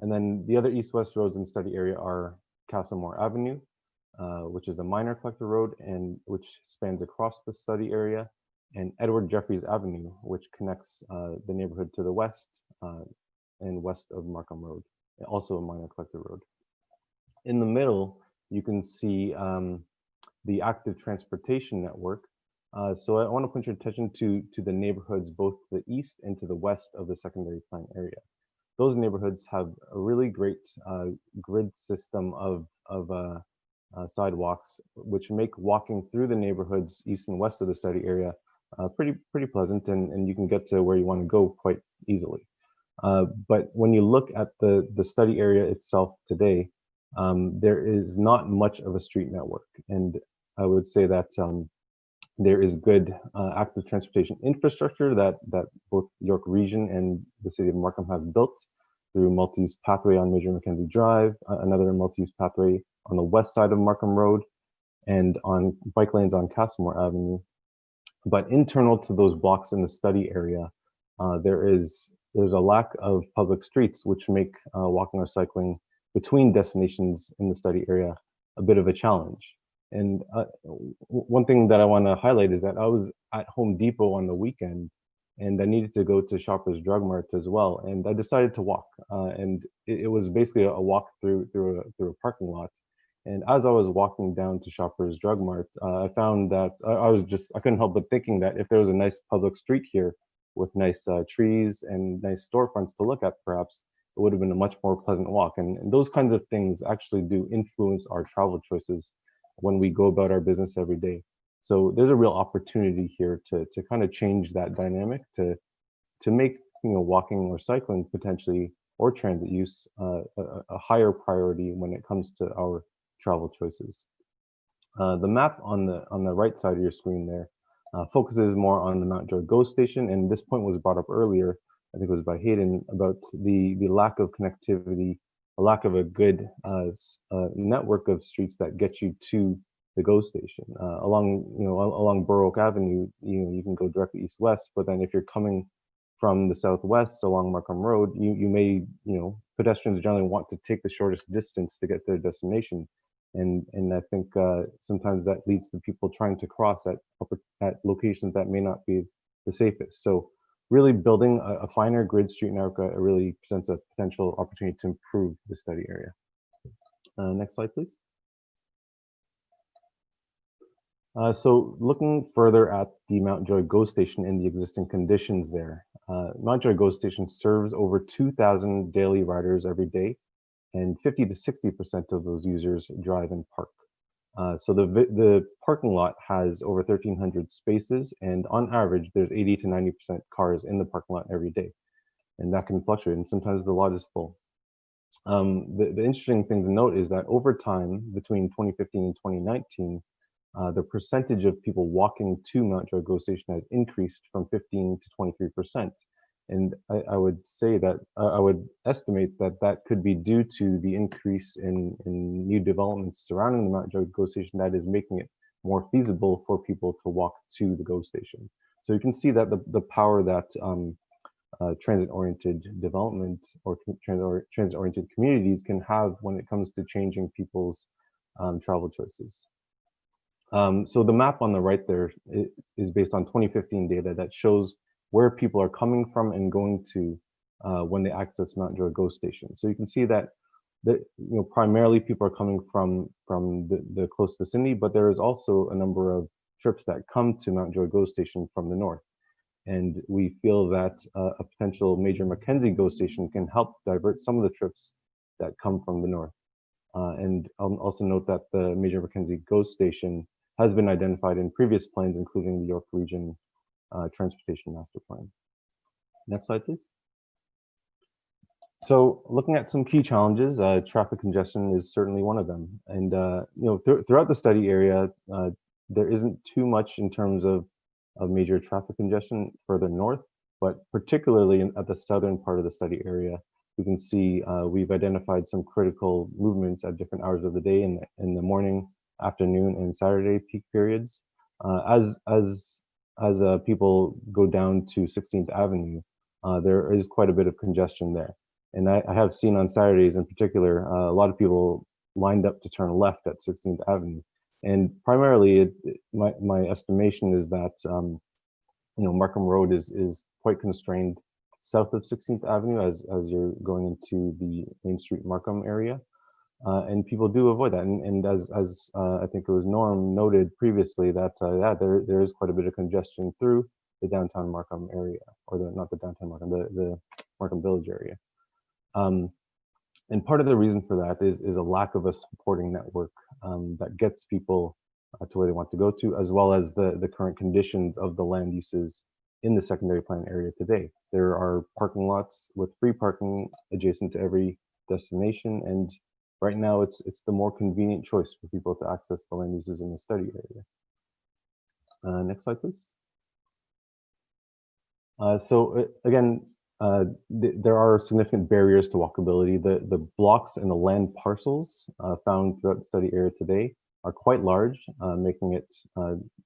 And then the other east-west roads in the study area are Castlemore Avenue, which is a minor collector road and which spans across the study area, and Edward Jeffreys Avenue, which connects the neighborhood to the west and west of Markham Road, also a minor collector road. In the middle, you can see the active transportation network. So I want to point your attention to the neighborhoods both to the east and to the west of the secondary plan area. Those neighborhoods have a really great grid system of sidewalks, which make walking through the neighborhoods east and west of the study area pretty pleasant, and you can get to where you want to go quite easily. But when you look at the study area itself today, there is not much of a street network, and I would say that there is good active transportation infrastructure that both York Region and the City of Markham have built through multi-use pathway on Major Mackenzie Drive, another multi-use pathway on the west side of Markham Road, and on bike lanes on Castlemore Avenue. But internal to those blocks in the study area, there's a lack of public streets, which make walking or cycling between destinations in the study area a bit of a challenge. And one thing that I want to highlight is that I was at Home Depot on the weekend, and I needed to go to Shoppers Drug Mart as well. And I decided to walk, and it was basically a walk through a parking lot. And as I was walking down to Shoppers Drug Mart, I found that I couldn't help but thinking that if there was a nice public street here with nice trees and nice storefronts to look at, perhaps it would have been a much more pleasant walk. And those kinds of things actually do influence our travel choices when we go about our business every day. So there's a real opportunity here to kind of change that dynamic, to make walking or cycling potentially, or transit use, a higher priority when it comes to our travel choices. The map on the right side of your screen there focuses more on the Mount Joy GO station, and this point was brought up earlier, I think it was by Hayden, about the lack of connectivity, a lack of a good network of streets that get you to the GO station. Along Burr Oak Avenue, you can go directly east-west, but then if you're coming from the southwest along Markham Road, you may, pedestrians generally want to take the shortest distance to get to their destination. And I think sometimes that leads to people trying to cross at locations that may not be the safest. So really building a finer grid street network really presents a potential opportunity to improve the study area. Next slide, please. So looking further at the Mount Joy GO station and the existing conditions there, Mount Joy GO station serves over 2,000 daily riders every day, and 50 to 60% of those users drive and park. So the parking lot has over 1,300 spaces, and on average, there's 80 to 90% cars in the parking lot every day. And that can fluctuate, and sometimes the lot is full. The interesting thing to note is that over time, between 2015 and 2019, the percentage of people walking to Mount Joy GO station has increased from 15 to 23%. And I would say that I would estimate that could be due to the increase in new developments surrounding the Mount Joy GO station that is making it more feasible for people to walk to the GO station. So you can see that the power that transit-oriented development or transit-oriented communities can have when it comes to changing people's travel choices. So the map on the right there is based on 2015 data that shows where people are coming from and going to when they access Mount Joy GO station. So you can see that primarily people are coming from the close vicinity, but there is also a number of trips that come to Mount Joy GO station from the north. And we feel that a potential major Mackenzie GO station can help divert some of the trips that come from the north. And I'll also note that the major Mackenzie GO station has been identified in previous plans, including the York Region Transportation Master Plan. Next slide, please. So looking at some key challenges, traffic congestion is certainly one of them. And throughout the study area, there isn't too much in terms of major traffic congestion further north, but particularly at the southern part of the study area, we can see we've identified some critical movements at different hours of the day in the morning, afternoon, and Saturday peak periods. As people go down to 16th Avenue, there is quite a bit of congestion there. And I have seen on Saturdays in particular, a lot of people lined up to turn left at 16th Avenue. And primarily, my estimation is that Markham Road is quite constrained south of 16th Avenue as you're going into the Main Street Markham area. And people do avoid that. And as I think it was Norm noted previously, that there is quite a bit of congestion through the downtown Markham area, or not the downtown Markham, the Markham Village area. And part of the reason for that is a lack of a supporting network that gets people to where they want to go to, as well as the current conditions of the land uses in the secondary plan area today. There are parking lots with free parking adjacent to every destination, and right now it's the more convenient choice for people to access the land uses in the study area. Next slide, please. So again, there are significant barriers to walkability. The blocks and the land parcels found throughout the study area today are quite large, making it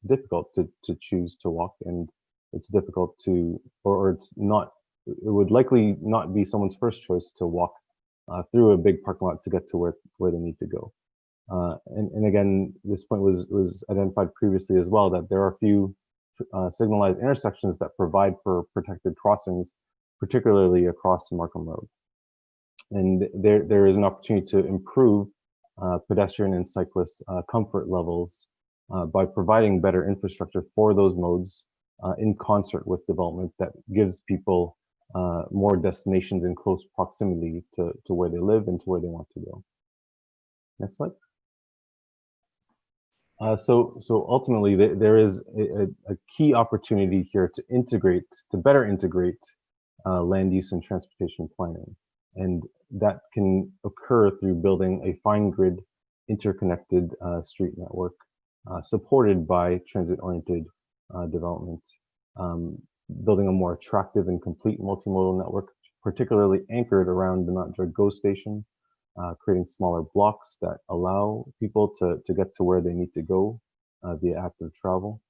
difficult to choose to walk, and it's difficult to, or it's not, it would likely not be someone's first choice to walk through a big parking lot to get to where they need to go. And again, this point was identified previously as well, that there are a few signalized intersections that provide for protected crossings, particularly across Markham Road. And there is an opportunity to improve pedestrian and cyclist comfort levels by providing better infrastructure for those modes in concert with development that gives people more destinations in close proximity to where they live and to where they want to go. Next slide. So ultimately, there is a key opportunity here to better integrate land use and transportation planning. And that can occur through building a fine grid interconnected street network supported by transit-oriented development, building a more attractive and complete multimodal network, particularly anchored around the Mountjoy GO station, creating smaller blocks that allow people to get to where they need to go via active travel.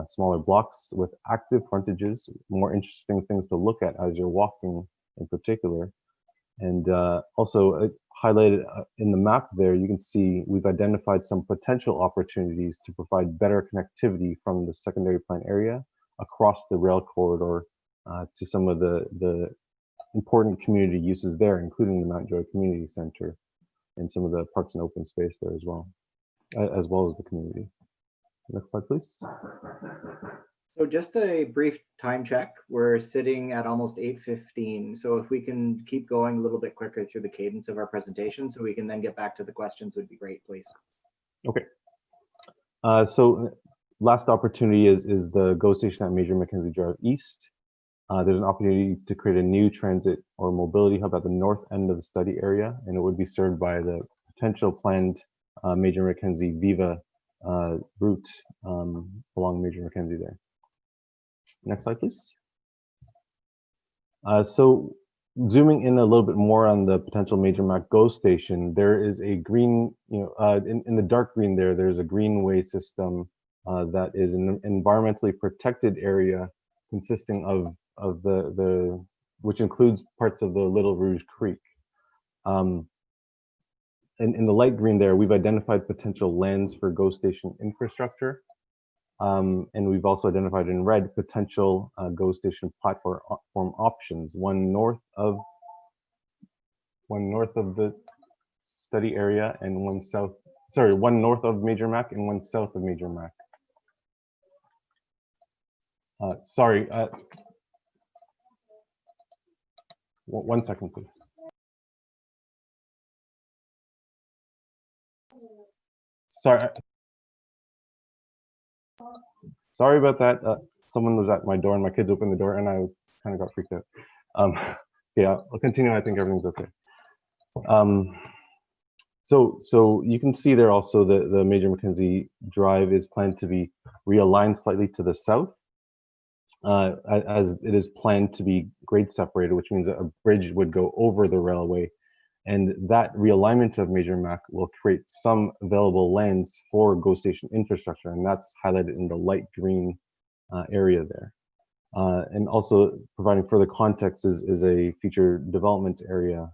Smaller blocks with active frontages, more interesting things to look at as you're walking in particular. And also highlighted in the map there, you can see we've identified some potential opportunities to provide better connectivity from the secondary plan area across the rail corridor to some of the important community uses there, including the Mountjoy Community Center and some of the parks and open space there as well as the community. Next slide, please. So just a brief time check. We're sitting at almost 8:15. So if we can keep going a little bit quicker through the cadence of our presentation so we can then get back to the questions would be great, please. Okay. So last opportunity is the GO station at Major Mackenzie Drive East. There's an opportunity to create a new transit or mobility hub at the north end of the study area, and it would be served by the potential planned Major Mackenzie Viva route along Major Mackenzie there. Next slide, please. So zooming in a little bit more on the potential Major Mac GO station, there is a green, in the dark green there's a greenway system that is an environmentally protected area consisting of which includes parts of the Little Rouge Creek. And in the light green there, we've identified potential lands for GO station infrastructure. And we've also identified in red potential GO station platform options, one north of the study area and one north of Major Mac and one south of Major Mac. One second, please. Sorry about that. Someone was at my door and my kids opened the door and I kind of got freaked out. Yeah, I'll continue. I think everything's okay. So you can see there also the Major Mackenzie Drive is planned to be realigned slightly to the south, as it is planned to be grade separated, which means that a bridge would go over the railway. And that realignment of Major Mac will create some available lands for GO station infrastructure, and that's highlighted in the light green area there. And also providing further context is a future development area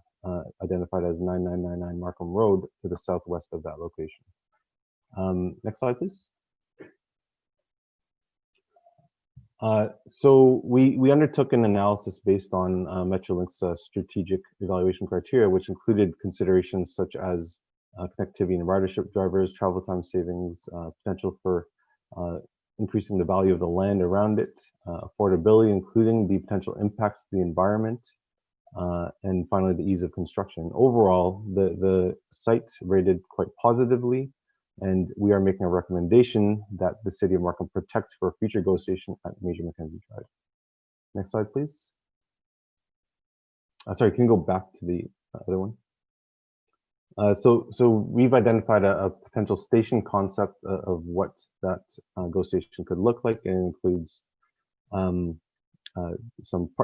identified as 9999 Markham Road to the southwest of that location. Next slide, please. So we undertook an analysis based on Metrolink's strategic evaluation criteria, which included considerations such as connectivity and ridership drivers, travel time savings, potential for increasing the value of the land around it, affordability, including the potential impacts to the environment, and finally the ease of construction. Overall, the site rated quite positively, and we are making a recommendation that the City of Markham protect for a future GO station at Major Mackenzie Drive. Next slide, please. Sorry, can you go back to the other one? So we've identified a potential station concept of what that GO station could look like. It includes some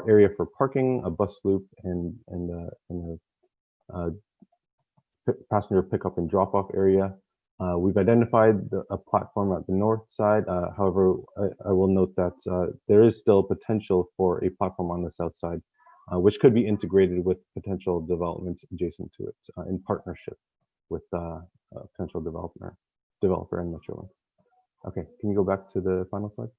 area for parking, a bus loop, and a passenger pickup and drop-off area. We've identified a platform at the north side. However, I will note that there is still potential for a platform on the south side which could be integrated with potential developments adjacent to it in partnership with a potential developer and Metrolinx. Okay, can you go back to the final slide?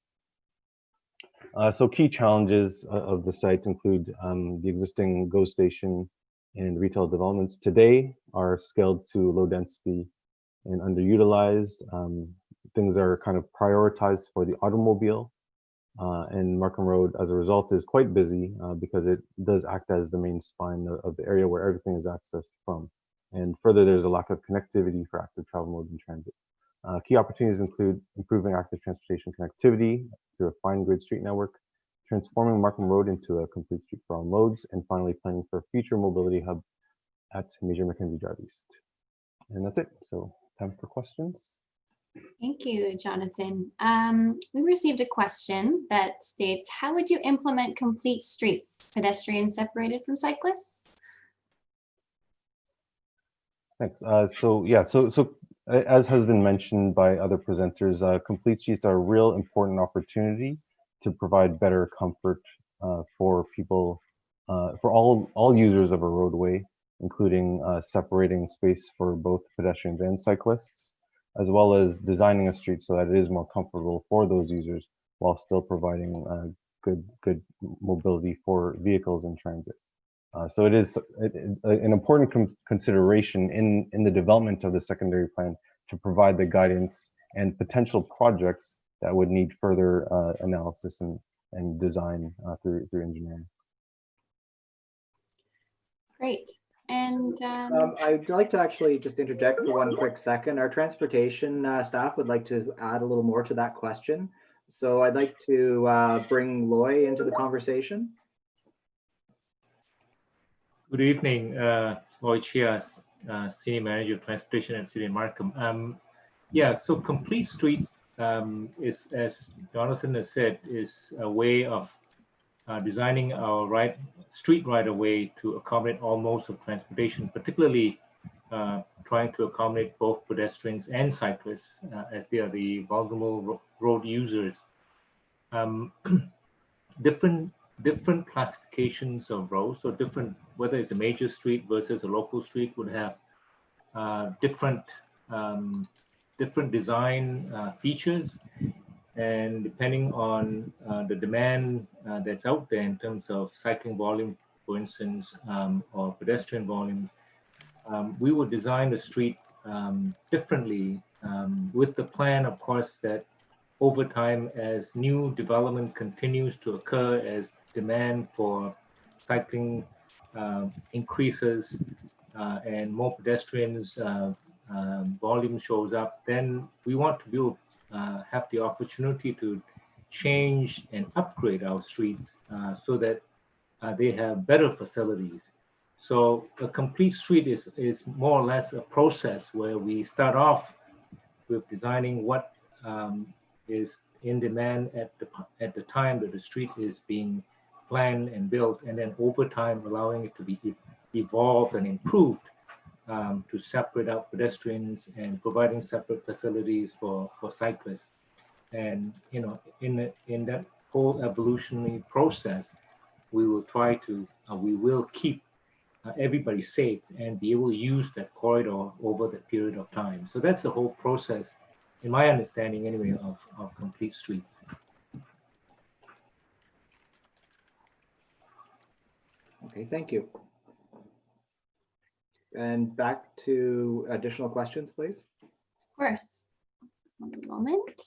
So key challenges of the site include the existing GO station and retail developments today are scaled to low density and underutilized. Things are kind of prioritized for the automobile, and Markham Road, as a result, is quite busy because it does act as the main spine of the area where everything is accessed from. And further, there's a lack of connectivity for active travel mode and transit. Key opportunities include improving active transportation connectivity through a fine grid street network, transforming Markham Road into a complete street for all modes, and finally planning for a future mobility hub at Major Mackenzie Drive East. And that's it. So time for questions. Thank you, Jonathan. We received a question that states, how would you implement complete streets, pedestrians separated from cyclists? Thanks. So as has been mentioned by other presenters, complete streets are a real important opportunity to provide better comfort for people, for all users of a roadway, including separating space for both pedestrians and cyclists, as well as designing a street so that it is more comfortable for those users while still providing good mobility for vehicles in transit. So it is an important consideration in the development of the secondary plan to provide the guidance and potential projects that would need further analysis and design through engineering. Great. And I'd like to actually just interject for one quick second. Our transportation staff would like to add a little more to that question. So I'd like to bring Loy into the conversation. Good evening, Loy Chia, Senior Manager of Transportation at City of Markham. Yeah, so complete streets is, as Jonathan has said, is a way of designing our street right-of-way to accommodate all modes of transportation, particularly trying to accommodate both pedestrians and cyclists as they are the vulnerable road users. Different classifications of roads, so different, whether it's a major street versus a local street, would have different design features, and depending on the demand that's out there in terms of cycling volume, for instance, or pedestrian volumes, we would design the street differently with the plan, of course, that over time, as new development continues to occur, as demand for cycling increases and more pedestrians volume shows up, then we want to build, have the opportunity to change and upgrade our streets so that they have better facilities. So a complete street is more or less a process where we start off with designing what is in demand at the time that the street is being planned and built, and then over time allowing it to be evolved and improved to separate out pedestrians and providing separate facilities for cyclists. And in that whole evolutionary process, we will try to we will keep everybody safe and be able to use that corridor over the period of time. So that's the whole process, in my understanding anyway, of complete streets. Okay, thank you. And back to additional questions, please. of course, one moment.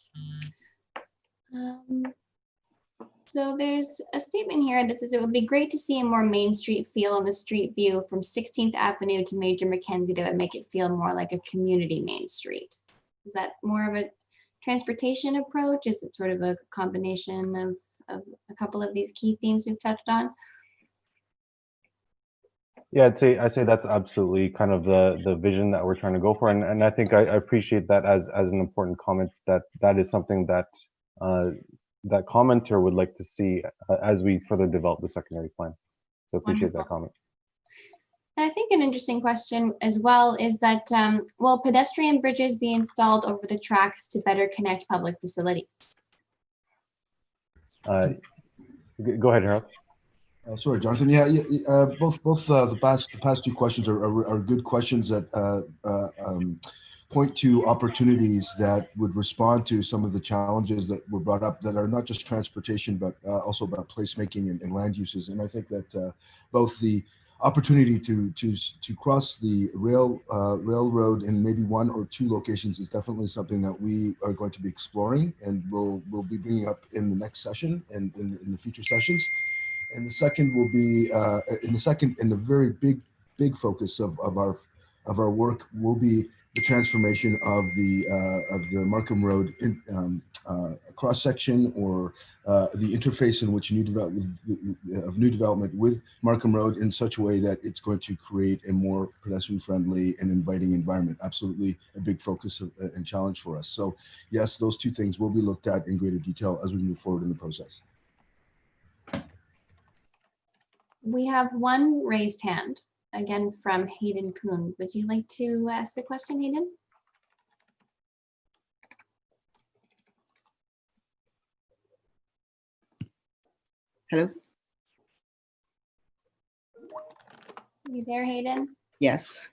So there's a statement here that says it would be great to see a more Main Street feel on the street view from 16th Avenue to Major Mackenzie that would make it feel more like a community Main Street. Is that more of a transportation approach? Is it sort of a combination of a couple of these key themes we've touched on? Yeah, I'd say that's absolutely kind of the vision that we're trying to go for, and I think I appreciate that as an important comment, that is something that that commenter would like to see as we further develop the secondary plan. So appreciate that comment. And I think an interesting question as well is that will pedestrian bridges be installed over the tracks to better connect public facilities? Go ahead, Harold. Sorry, Jonathan. Both the past two questions are good questions that point to opportunities that would respond to some of the challenges that were brought up that are not just transportation, but also about placemaking and land uses. And I think that both the opportunity to cross the railroad in maybe one or two locations is definitely something that we are going to be exploring, and we'll be bringing up in the next session and in the future sessions. And the second will be in the very big focus of our work will be the transformation of the Markham Road cross section, or the interface in which new development with Markham Road in such a way that it's going to create a more pedestrian friendly and inviting environment. Absolutely a big focus and challenge for us. So yes, those two things will be looked at in greater detail as we move forward in the process. We have one raised hand, again from Hayden Kuhn. Would you like to ask a question, Hayden? Hello? You there, Hayden? Yes.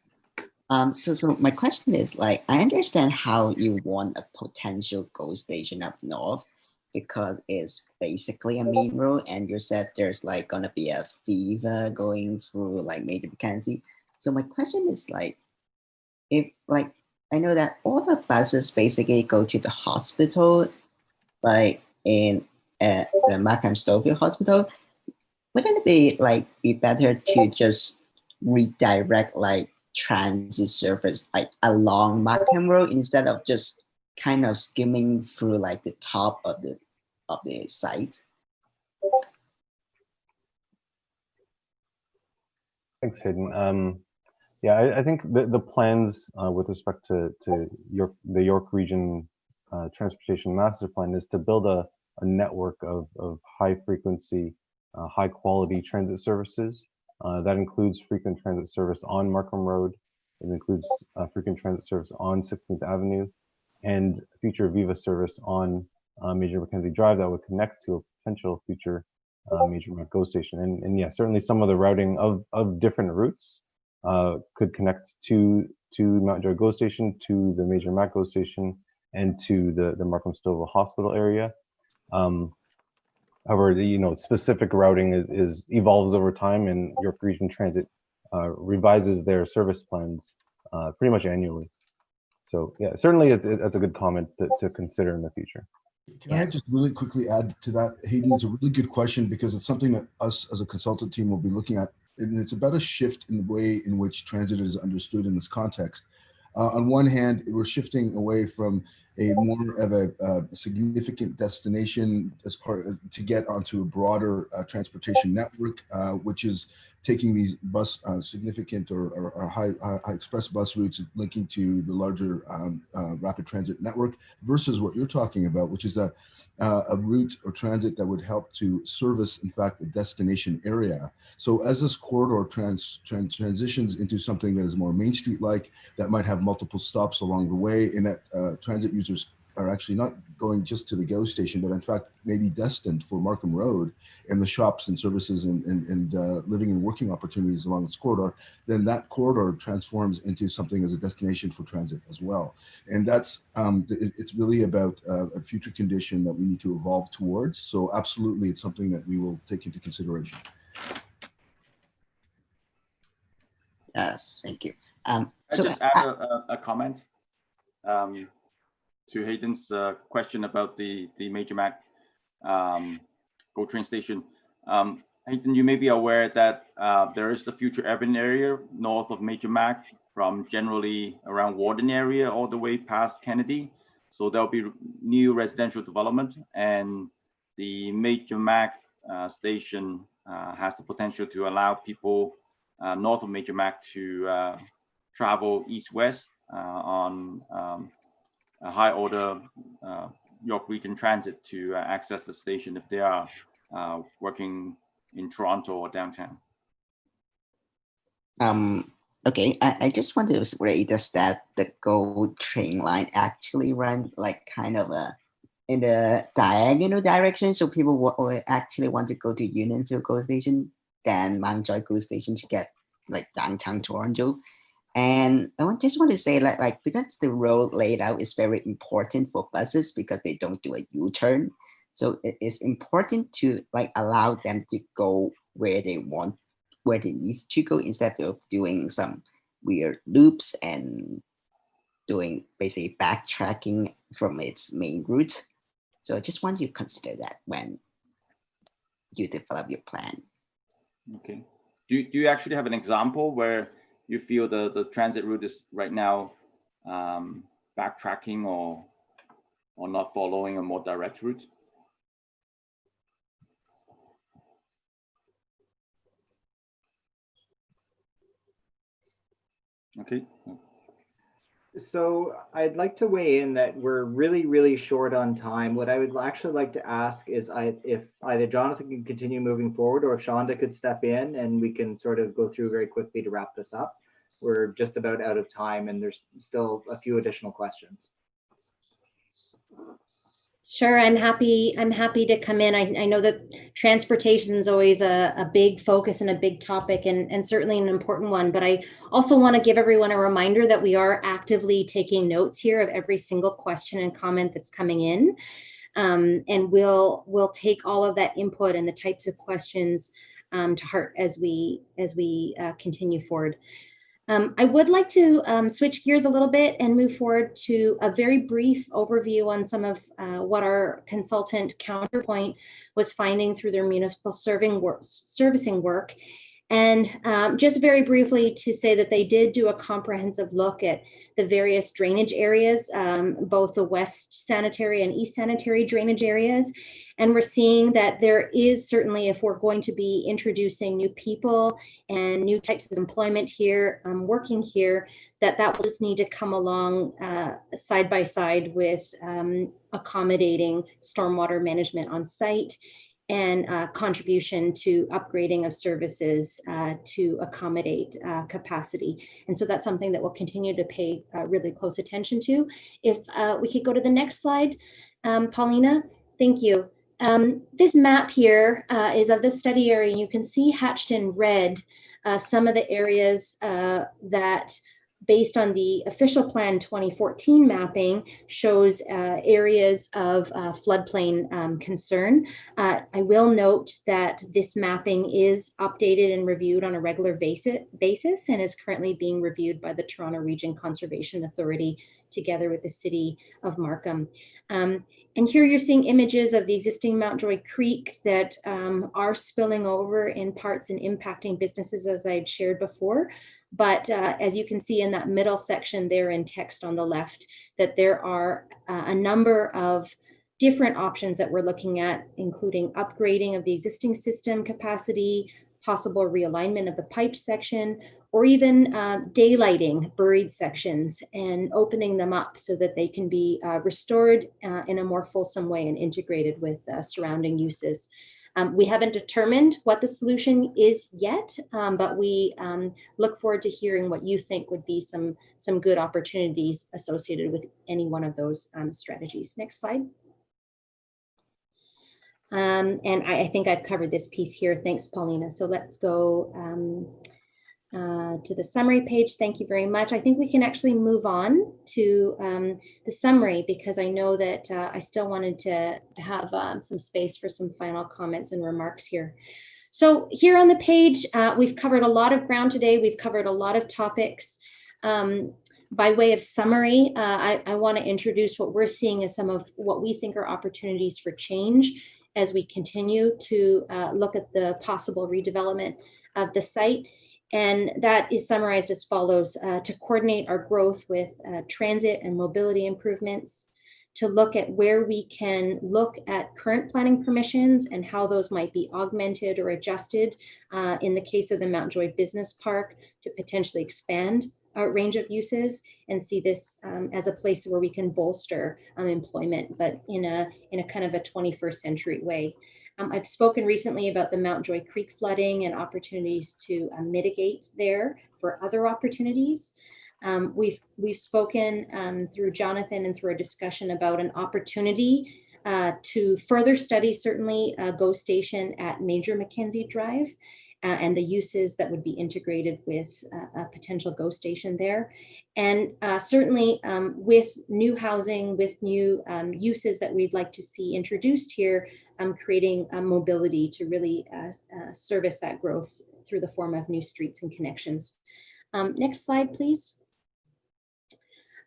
So my question is, like, I understand how you want a potential GO station up north because it's basically a main road, and you said there's like gonna be a fever going through like Major Mackenzie. So my question is, like, if like I know that all the buses basically go to the hospital, like in the Markham Stouffville Hospital, wouldn't it be better to just redirect like transit service like along Markham Road instead of just kind of skimming through like the top of the site? Thanks, Hayden. Yeah, I think the plans with respect to the York Region Transportation Master Plan is to build a network of high frequency, high quality transit services. That includes frequent transit service on Markham Road. It includes frequent transit service on 16th Avenue and future Viva service on Major Mackenzie Drive that would connect to a potential future Major Mac GO station. And yeah, certainly some of the routing of different routes could connect to Mountjoy GO station, to the Major Mac GO station, and to the Markham Stouffville Hospital area. However, specific routing is evolves over time, and York Region Transit revises their service plans pretty much annually. So yeah, certainly that's a good comment to consider in the future. Can I just really quickly add to that, Hayden? It's a really good question because it's something that us as a consultant team will be looking at, and it's about a shift in the way in which transit is understood in this context. On one hand, we're shifting away from a more of a significant destination as part to get onto a broader transportation network, which is taking these significant or high express bus routes linking to the larger rapid transit network, versus what you're talking about, which is a route or transit that would help to service, in fact, a destination area. So as this corridor transitions into something that is more Main Street-like, that might have multiple stops along the way, and that transit users are actually not going just to the GO station, but in fact maybe destined for Markham Road and the shops and services and living and working opportunities along this corridor, then that corridor transforms into something as a destination for transit as well. And that's it's really about a future condition that we need to evolve towards. So absolutely, it's something that we will take into consideration. Yes, thank you. I just add a comment to Hayden's question about the Major Mac GO train station. Hayden, you may be aware that there is the future urban area north of Major Mac, from generally around Warden area all the way past Kennedy. So there'll be new residential development, and the Major Mac station has the potential to allow people north of Major Mac to travel east-west on a high order York Region Transit to access the station if they are working in Toronto or downtown. Okay, I just wanted to raise that the GO train line actually run like kind of in the diagonal direction, so people will actually want to go to Unionville GO station than Mountjoy GO Station to get like downtown Toronto. And just want to say like because the road layout is very important for buses because they don't do a U-turn. So it is important to like allow them to go where they want, where they need to go instead of doing some weird loops and doing basically backtracking from its main route. So I just want you to consider that when you develop your plan. Okay. Do you actually have an example where you feel the transit route is right now backtracking or not following a more direct route? Okay. So I'd like to weigh in that we're really, really short on time. What I would actually like to ask is if either Jonathan can continue moving forward or if Shonda could step in and we can sort of go through very quickly to wrap this up. We're just about out of time and there's still a few additional questions. Sure, I'm happy to come in. I know that transportation is always a big focus and a big topic and certainly an important one, but I also want to give everyone a reminder that we are actively taking notes here of every single question and comment that's coming in. And we'll take all of that input and the types of questions to heart as we continue forward. I would like to switch gears a little bit and move forward to a very brief overview on some of what our consultant Counterpoint was finding through their municipal servicing work. And just very briefly to say that they did do a comprehensive look at the various drainage areas, both the west sanitary and east sanitary drainage areas. And we're seeing that there is certainly, if we're going to be introducing new people and new types of employment here, working here, that will just need to come along side by side with accommodating stormwater management on site and contribution to upgrading of services to accommodate capacity. And so that's something that we'll continue to pay really close attention to. If we could go to the next slide, Paulina, thank you. This map here is of the study area, and you can see hatched in red some of the areas that, based on the official plan 2014 mapping, shows areas of floodplain concern. I will note that this mapping is updated and reviewed on a regular basis and is currently being reviewed by the Toronto Region Conservation Authority together with the City of Markham. And here you're seeing images of the existing Mountjoy Creek that are spilling over in parts and impacting businesses, as I had shared before. But as you can see in that middle section there in text on the left, that there are a number of different options that we're looking at, including upgrading of the existing system capacity, possible realignment of the pipe section, or even daylighting buried sections and opening them up so that they can be restored in a more fulsome way and integrated with surrounding uses. We haven't determined what the solution is yet, but we look forward to hearing what you think would be some good opportunities associated with any one of those strategies. Next slide. And I think I've covered this piece here. Thanks, Paulina. So let's go to the summary page. Thank you very much. I think we can actually move on to the summary because I know that I still wanted to have some space for some final comments and remarks here. So here on the page, we've covered a lot of ground today. We've covered a lot of topics. By way of summary, I want to introduce what we're seeing as some of what we think are opportunities for change as we continue to look at the possible redevelopment of the site. And that is summarized as follows: to coordinate our growth with transit and mobility improvements, to look at where we can look at current planning permissions and how those might be augmented or adjusted in the case of the Mountjoy Business Park to potentially expand our range of uses and see this as a place where we can bolster employment, but in a kind of a 21st century way. I've spoken recently about the Mountjoy Creek flooding and opportunities to mitigate there for other opportunities. We've spoken through Jonathan and through a discussion about an opportunity to further study certainly GO Station at Major Mackenzie Drive, and the uses that would be integrated with a potential GO station there. And certainly with new housing, with new uses that we'd like to see introduced here, creating mobility to really service that growth through the form of new streets and connections. Next slide, please.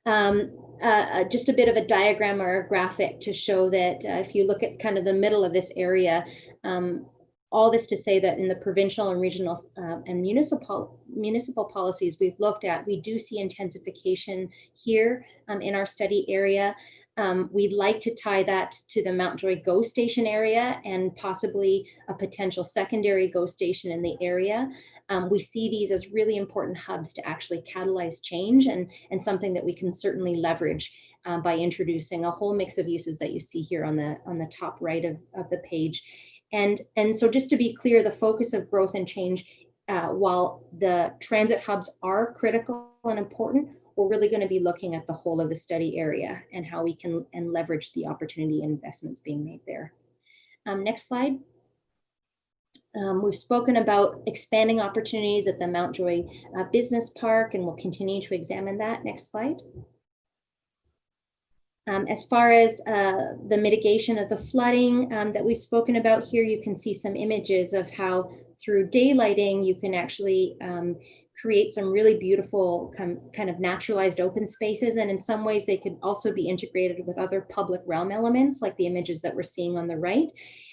Just a bit of a diagram or a graphic to show that if you look at kind of the middle of this area, all this to say that in the provincial and regional and municipal policies we've looked at, we do see intensification here in our study area. We'd like to tie that to the Mountjoy GO station area and possibly a potential secondary GO station in the area. We see these as really important hubs to actually catalyze change and something that we can certainly leverage by introducing a whole mix of uses that you see here on the top right of the page. And so just to be clear, the focus of growth and change, while the transit hubs are critical and important, we're really going to be looking at the whole of the study area and how we can leverage the opportunity and investments being made there. Next slide. We've spoken about expanding opportunities at the Mountjoy Business Park, and we'll continue to examine that. Next slide. As far as the mitigation of the flooding that we've spoken about here, you can see some images of how through daylighting you can actually create some really beautiful kind of naturalized open spaces. And in some ways they could also be integrated with other public realm elements like the images that we're seeing on the right.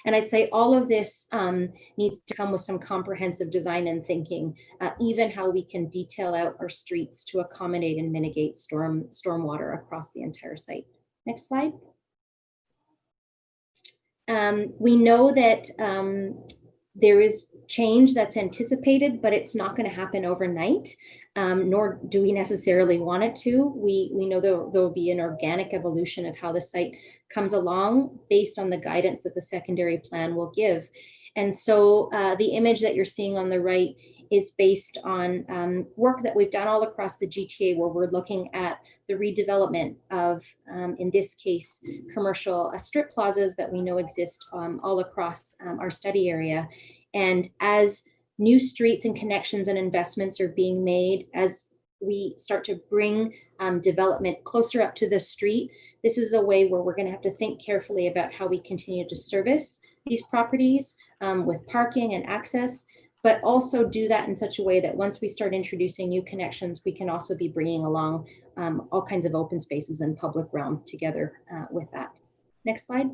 And I'd say all of this needs to come with some comprehensive design and thinking, even how we can detail out our streets to accommodate and mitigate stormwater across the entire site. Next slide. We know that there is change that's anticipated, but it's not going to happen overnight, nor do we necessarily want it to. We know there will be an organic evolution of how the site comes along based on the guidance that the secondary plan will give. And so the image that you're seeing on the right is based on work that we've done all across the GTA, where we're looking at the redevelopment of, in this case, commercial strip plazas that we know exist all across our study area. And as new streets and connections and investments are being made, as we start to bring development closer up to the street, this is a way where we're going to have to think carefully about how we continue to service these properties with parking and access, but also do that in such a way that once we start introducing new connections, we can also be bringing along all kinds of open spaces and public realm together with that. Next slide.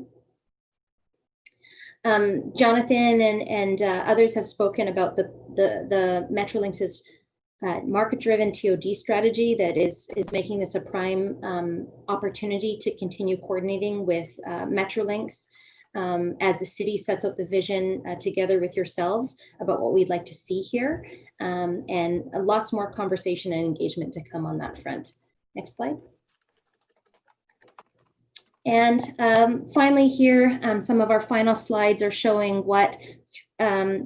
Jonathan and others have spoken about the Metrolinx's market-driven TOD strategy that is making this a prime opportunity to continue coordinating with Metrolinx as the city sets out the vision together with yourselves about what we'd like to see here, and lots more conversation and engagement to come on that front. Next slide. And finally here, some of our final slides are showing what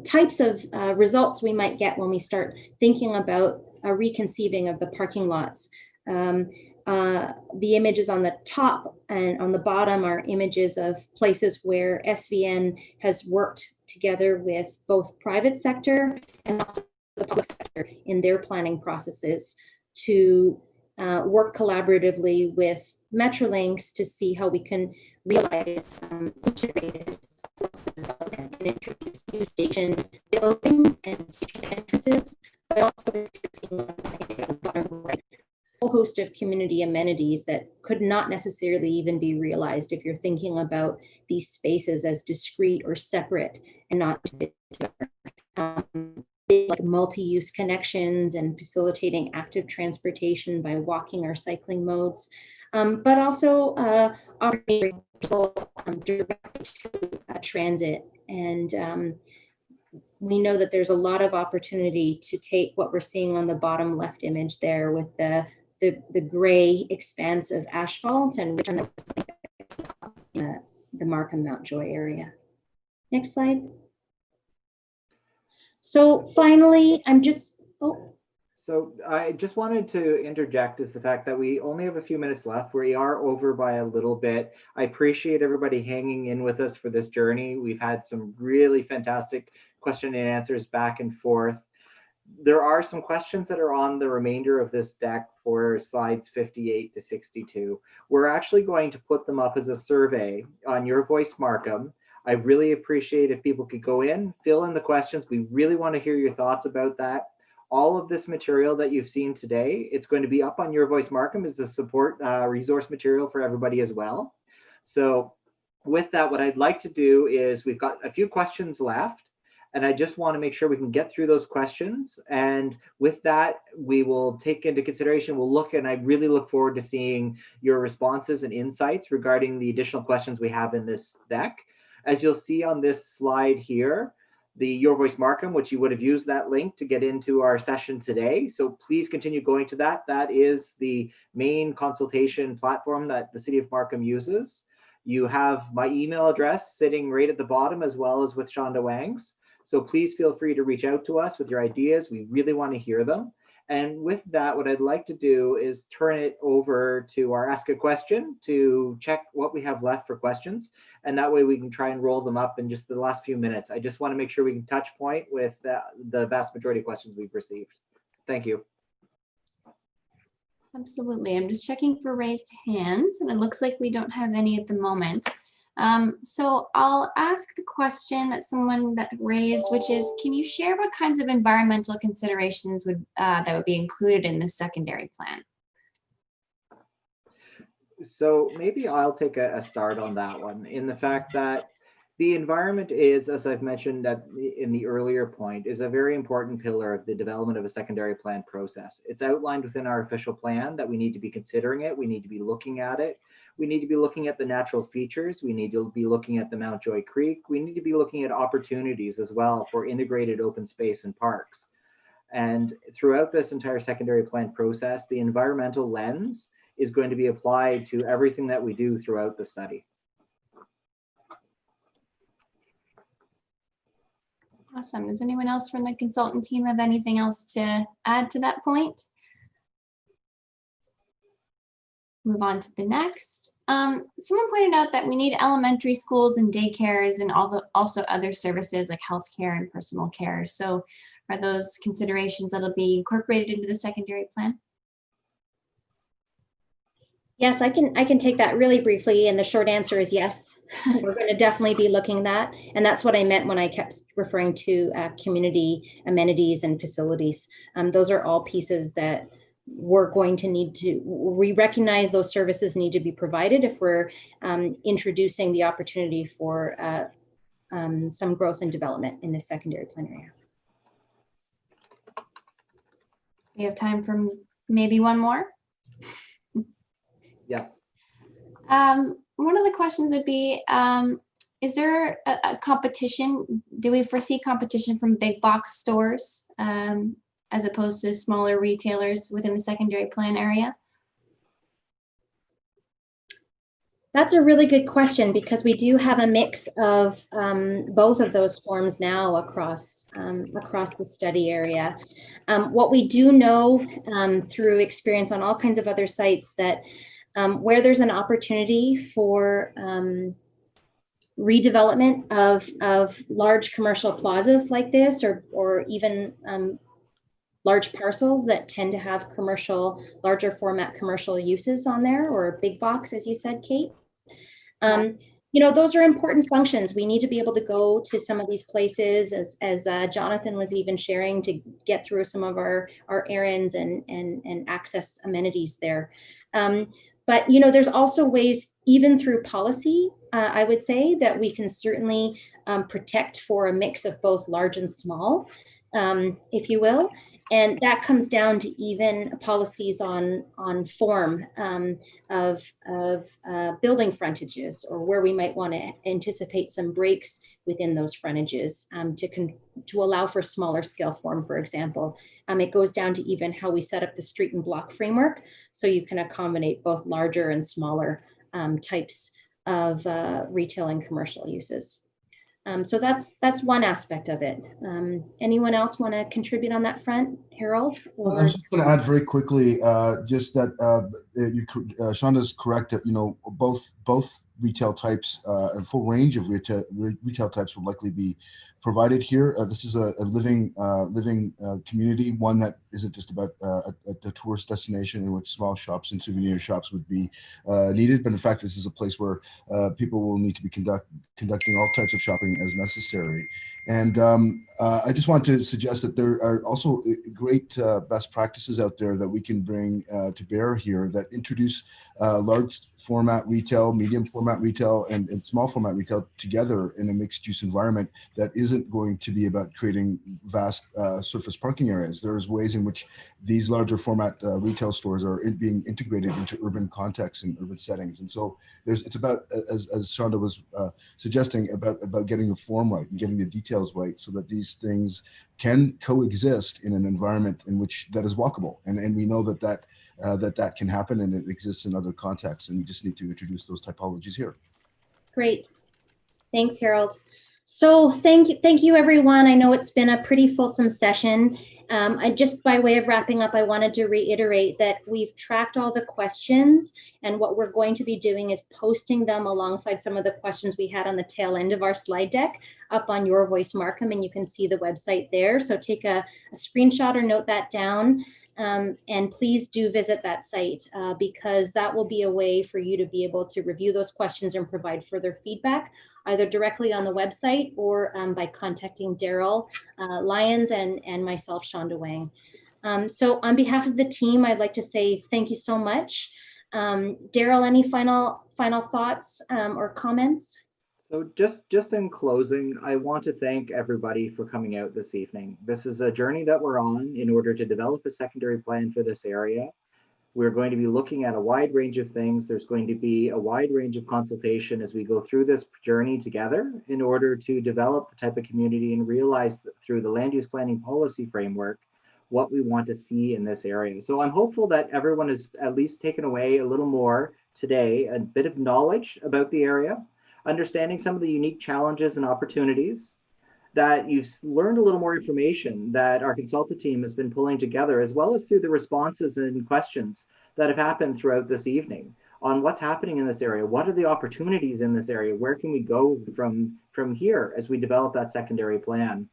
types of results we might get when we start thinking about a reconceiving of the parking lots. The images on the top and on the bottom are images of places where SVN has worked together with both private sector and also the public sector in their planning processes to work collaboratively with Metrolinx to see how we can realize integrated development and introduce new station buildings and station entrances, but also a whole host of community amenities that could not necessarily even be realized if you're thinking about these spaces as discrete or separate and not like multi-use connections and facilitating active transportation by walking or cycling modes, but also operating people directly to transit. And we know that there's a lot of opportunity to take what we're seeing on the bottom left image there with the gray expanse of asphalt and return that the Markham Mountjoy area. Next slide. So finally, So I just wanted to interject is the fact that we only have a few minutes left. We are over by a little bit. I appreciate everybody hanging in with us for this journey. We've had some really fantastic question and answers back and forth. There are some questions that are on the remainder of this deck for slides 58 to 62. We're actually going to put them up as a survey on Your Voice Markham. I really appreciate if people could go in, fill in the questions. We really want to hear your thoughts about that. All of this material that you've seen today, it's going to be up on Your Voice Markham as a support resource material for everybody as well. So with that, what I'd like to do is we've got a few questions left, and I just want to make sure we can get through those questions. And with that, we will take into consideration, we'll look, and I really look forward to seeing your responses and insights regarding the additional questions we have in this deck. As you'll see on this slide here, the Your Voice Markham, which you would have used that link to get into our session today. So please continue going to that. That is the main consultation platform that the City of Markham uses. You have my email address sitting right at the bottom, as well as with Shonda Wang's. So please feel free to reach out to us with your ideas. We really want to hear them. And with that, what I'd like to do is turn it over to our Ask a Question to check what we have left for questions. And that way we can try and roll them up in just the last few minutes. I just want to make sure we can touch point with the vast majority of questions we've received. Thank you. Absolutely. I'm just checking for raised hands, and it looks like we don't have any at the moment. So I'll ask the question that someone that raised, which is, can you share what kinds of environmental considerations would that would be included in the secondary plan? So maybe I'll take a start on that one, in the fact that the environment is, as I've mentioned in the earlier point, is a very important pillar of the development of a secondary plan process. It's outlined within our official plan that we need to be considering it. We need to be looking at it. We need to be looking at the natural features. We need to be looking at the Mountjoy Creek. We need to be looking at opportunities as well for integrated open space and parks. And throughout this entire secondary plan process, the environmental lens is going to be applied to everything that we do throughout the study. Awesome. Does anyone else from the consultant team have anything else to add to that point? Move on to the next. Someone pointed out that we need elementary schools and daycares and also other services like healthcare and personal care. So are those considerations that'll be incorporated into the secondary plan? Yes, I can take that really briefly, and the short answer is yes. We're going to definitely be looking at that, and that's what I meant when I kept referring to community amenities and facilities. Those are all pieces that we're going to need to, we recognize those services need to be provided if we're introducing the opportunity for some growth and development in the secondary plan area. We have time for maybe one more. Yes. One of the questions would be, is there a competition? Do we foresee competition from big box stores as opposed to smaller retailers within the secondary plan area? That's a really good question, because we do have a mix of both of those forms now across the study area. What we do know through experience on all kinds of other sites, that where there's an opportunity for redevelopment of large commercial plazas like this, or even large parcels that tend to have larger format commercial uses on there, or big box, as you said, Kate. Those are important functions. We need to be able to go to some of these places, as Jonathan was even sharing, to get through some of our errands and access amenities there. But there's also ways, even through policy, I would say, that we can certainly protect for a mix of both large and small, if you will. And that comes down to even policies on form of building frontages, or where we might want to anticipate some breaks within those frontages to allow for smaller scale form, for example. It goes down to even how we set up the street and block framework, so you can accommodate both larger and smaller types of retail and commercial uses. So that's one aspect of it. Anyone else want to contribute on that front, Harold? I was just going to add very quickly, just that Shonda's correct that both retail types and full range of retail types will likely be provided here. This is a living community, one that isn't just about a tourist destination in which small shops and souvenir shops would be needed, but in fact, this is a place where people will need to be conducting all types of shopping as necessary. And I just want to suggest that there are also great best practices out there that we can bring to bear here that introduce large format retail, medium format retail, and small format retail together in a mixed use environment that isn't going to be about creating vast surface parking areas. There's ways in which these larger format retail stores are being integrated into urban contexts and urban settings. And so it's about, as Shonda was suggesting, about getting the form right and getting the details right so that these things can coexist in an environment in which that is walkable. And we know that can happen, and it exists in other contexts, and we just need to introduce those typologies here. Great. Thanks, Harold. So thank you, everyone. I know it's been a pretty fulsome session. Just by way of wrapping up, I wanted to reiterate that we've tracked all the questions, and what we're going to be doing is posting them alongside some of the questions we had on the tail end of our slide deck up on Your Voice Markham, and you can see the website there. So take a screenshot or note that down. And please do visit that site because that will be a way for you to be able to review those questions and provide further feedback, either directly on the website or by contacting Daryl Lyons and myself, Shonda Wang. So on behalf of the team, I'd like to say thank you so much. Daryl, any final thoughts or comments? So just in closing, I want to thank everybody for coming out this evening. This is a journey that we're on in order to develop a secondary plan for this area. We're going to be looking at a wide range of things. There's going to be a wide range of consultation as we go through this journey together in order to develop the type of community and realize through the land use planning policy framework what we want to see in this area. So I'm hopeful that everyone has at least taken away a little more today, a bit of knowledge about the area, understanding some of the unique challenges and opportunities, that you've learned a little more information that our consultant team has been pulling together, as well as through the responses and questions that have happened throughout this evening on what's happening in this area. What are the opportunities in this area? Where can we go from here as we develop that secondary plan?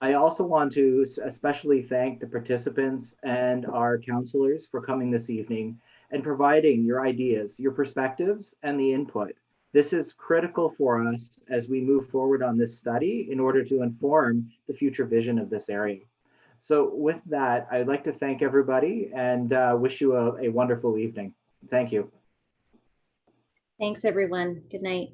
I also want to especially thank the participants and our counselors for coming this evening and providing your ideas, your perspectives, and the input. This is critical for us as we move forward on this study in order to inform the future vision of this area. So with that, I'd like to thank everybody and wish you a wonderful evening. Thank you. Thanks, everyone. Good night.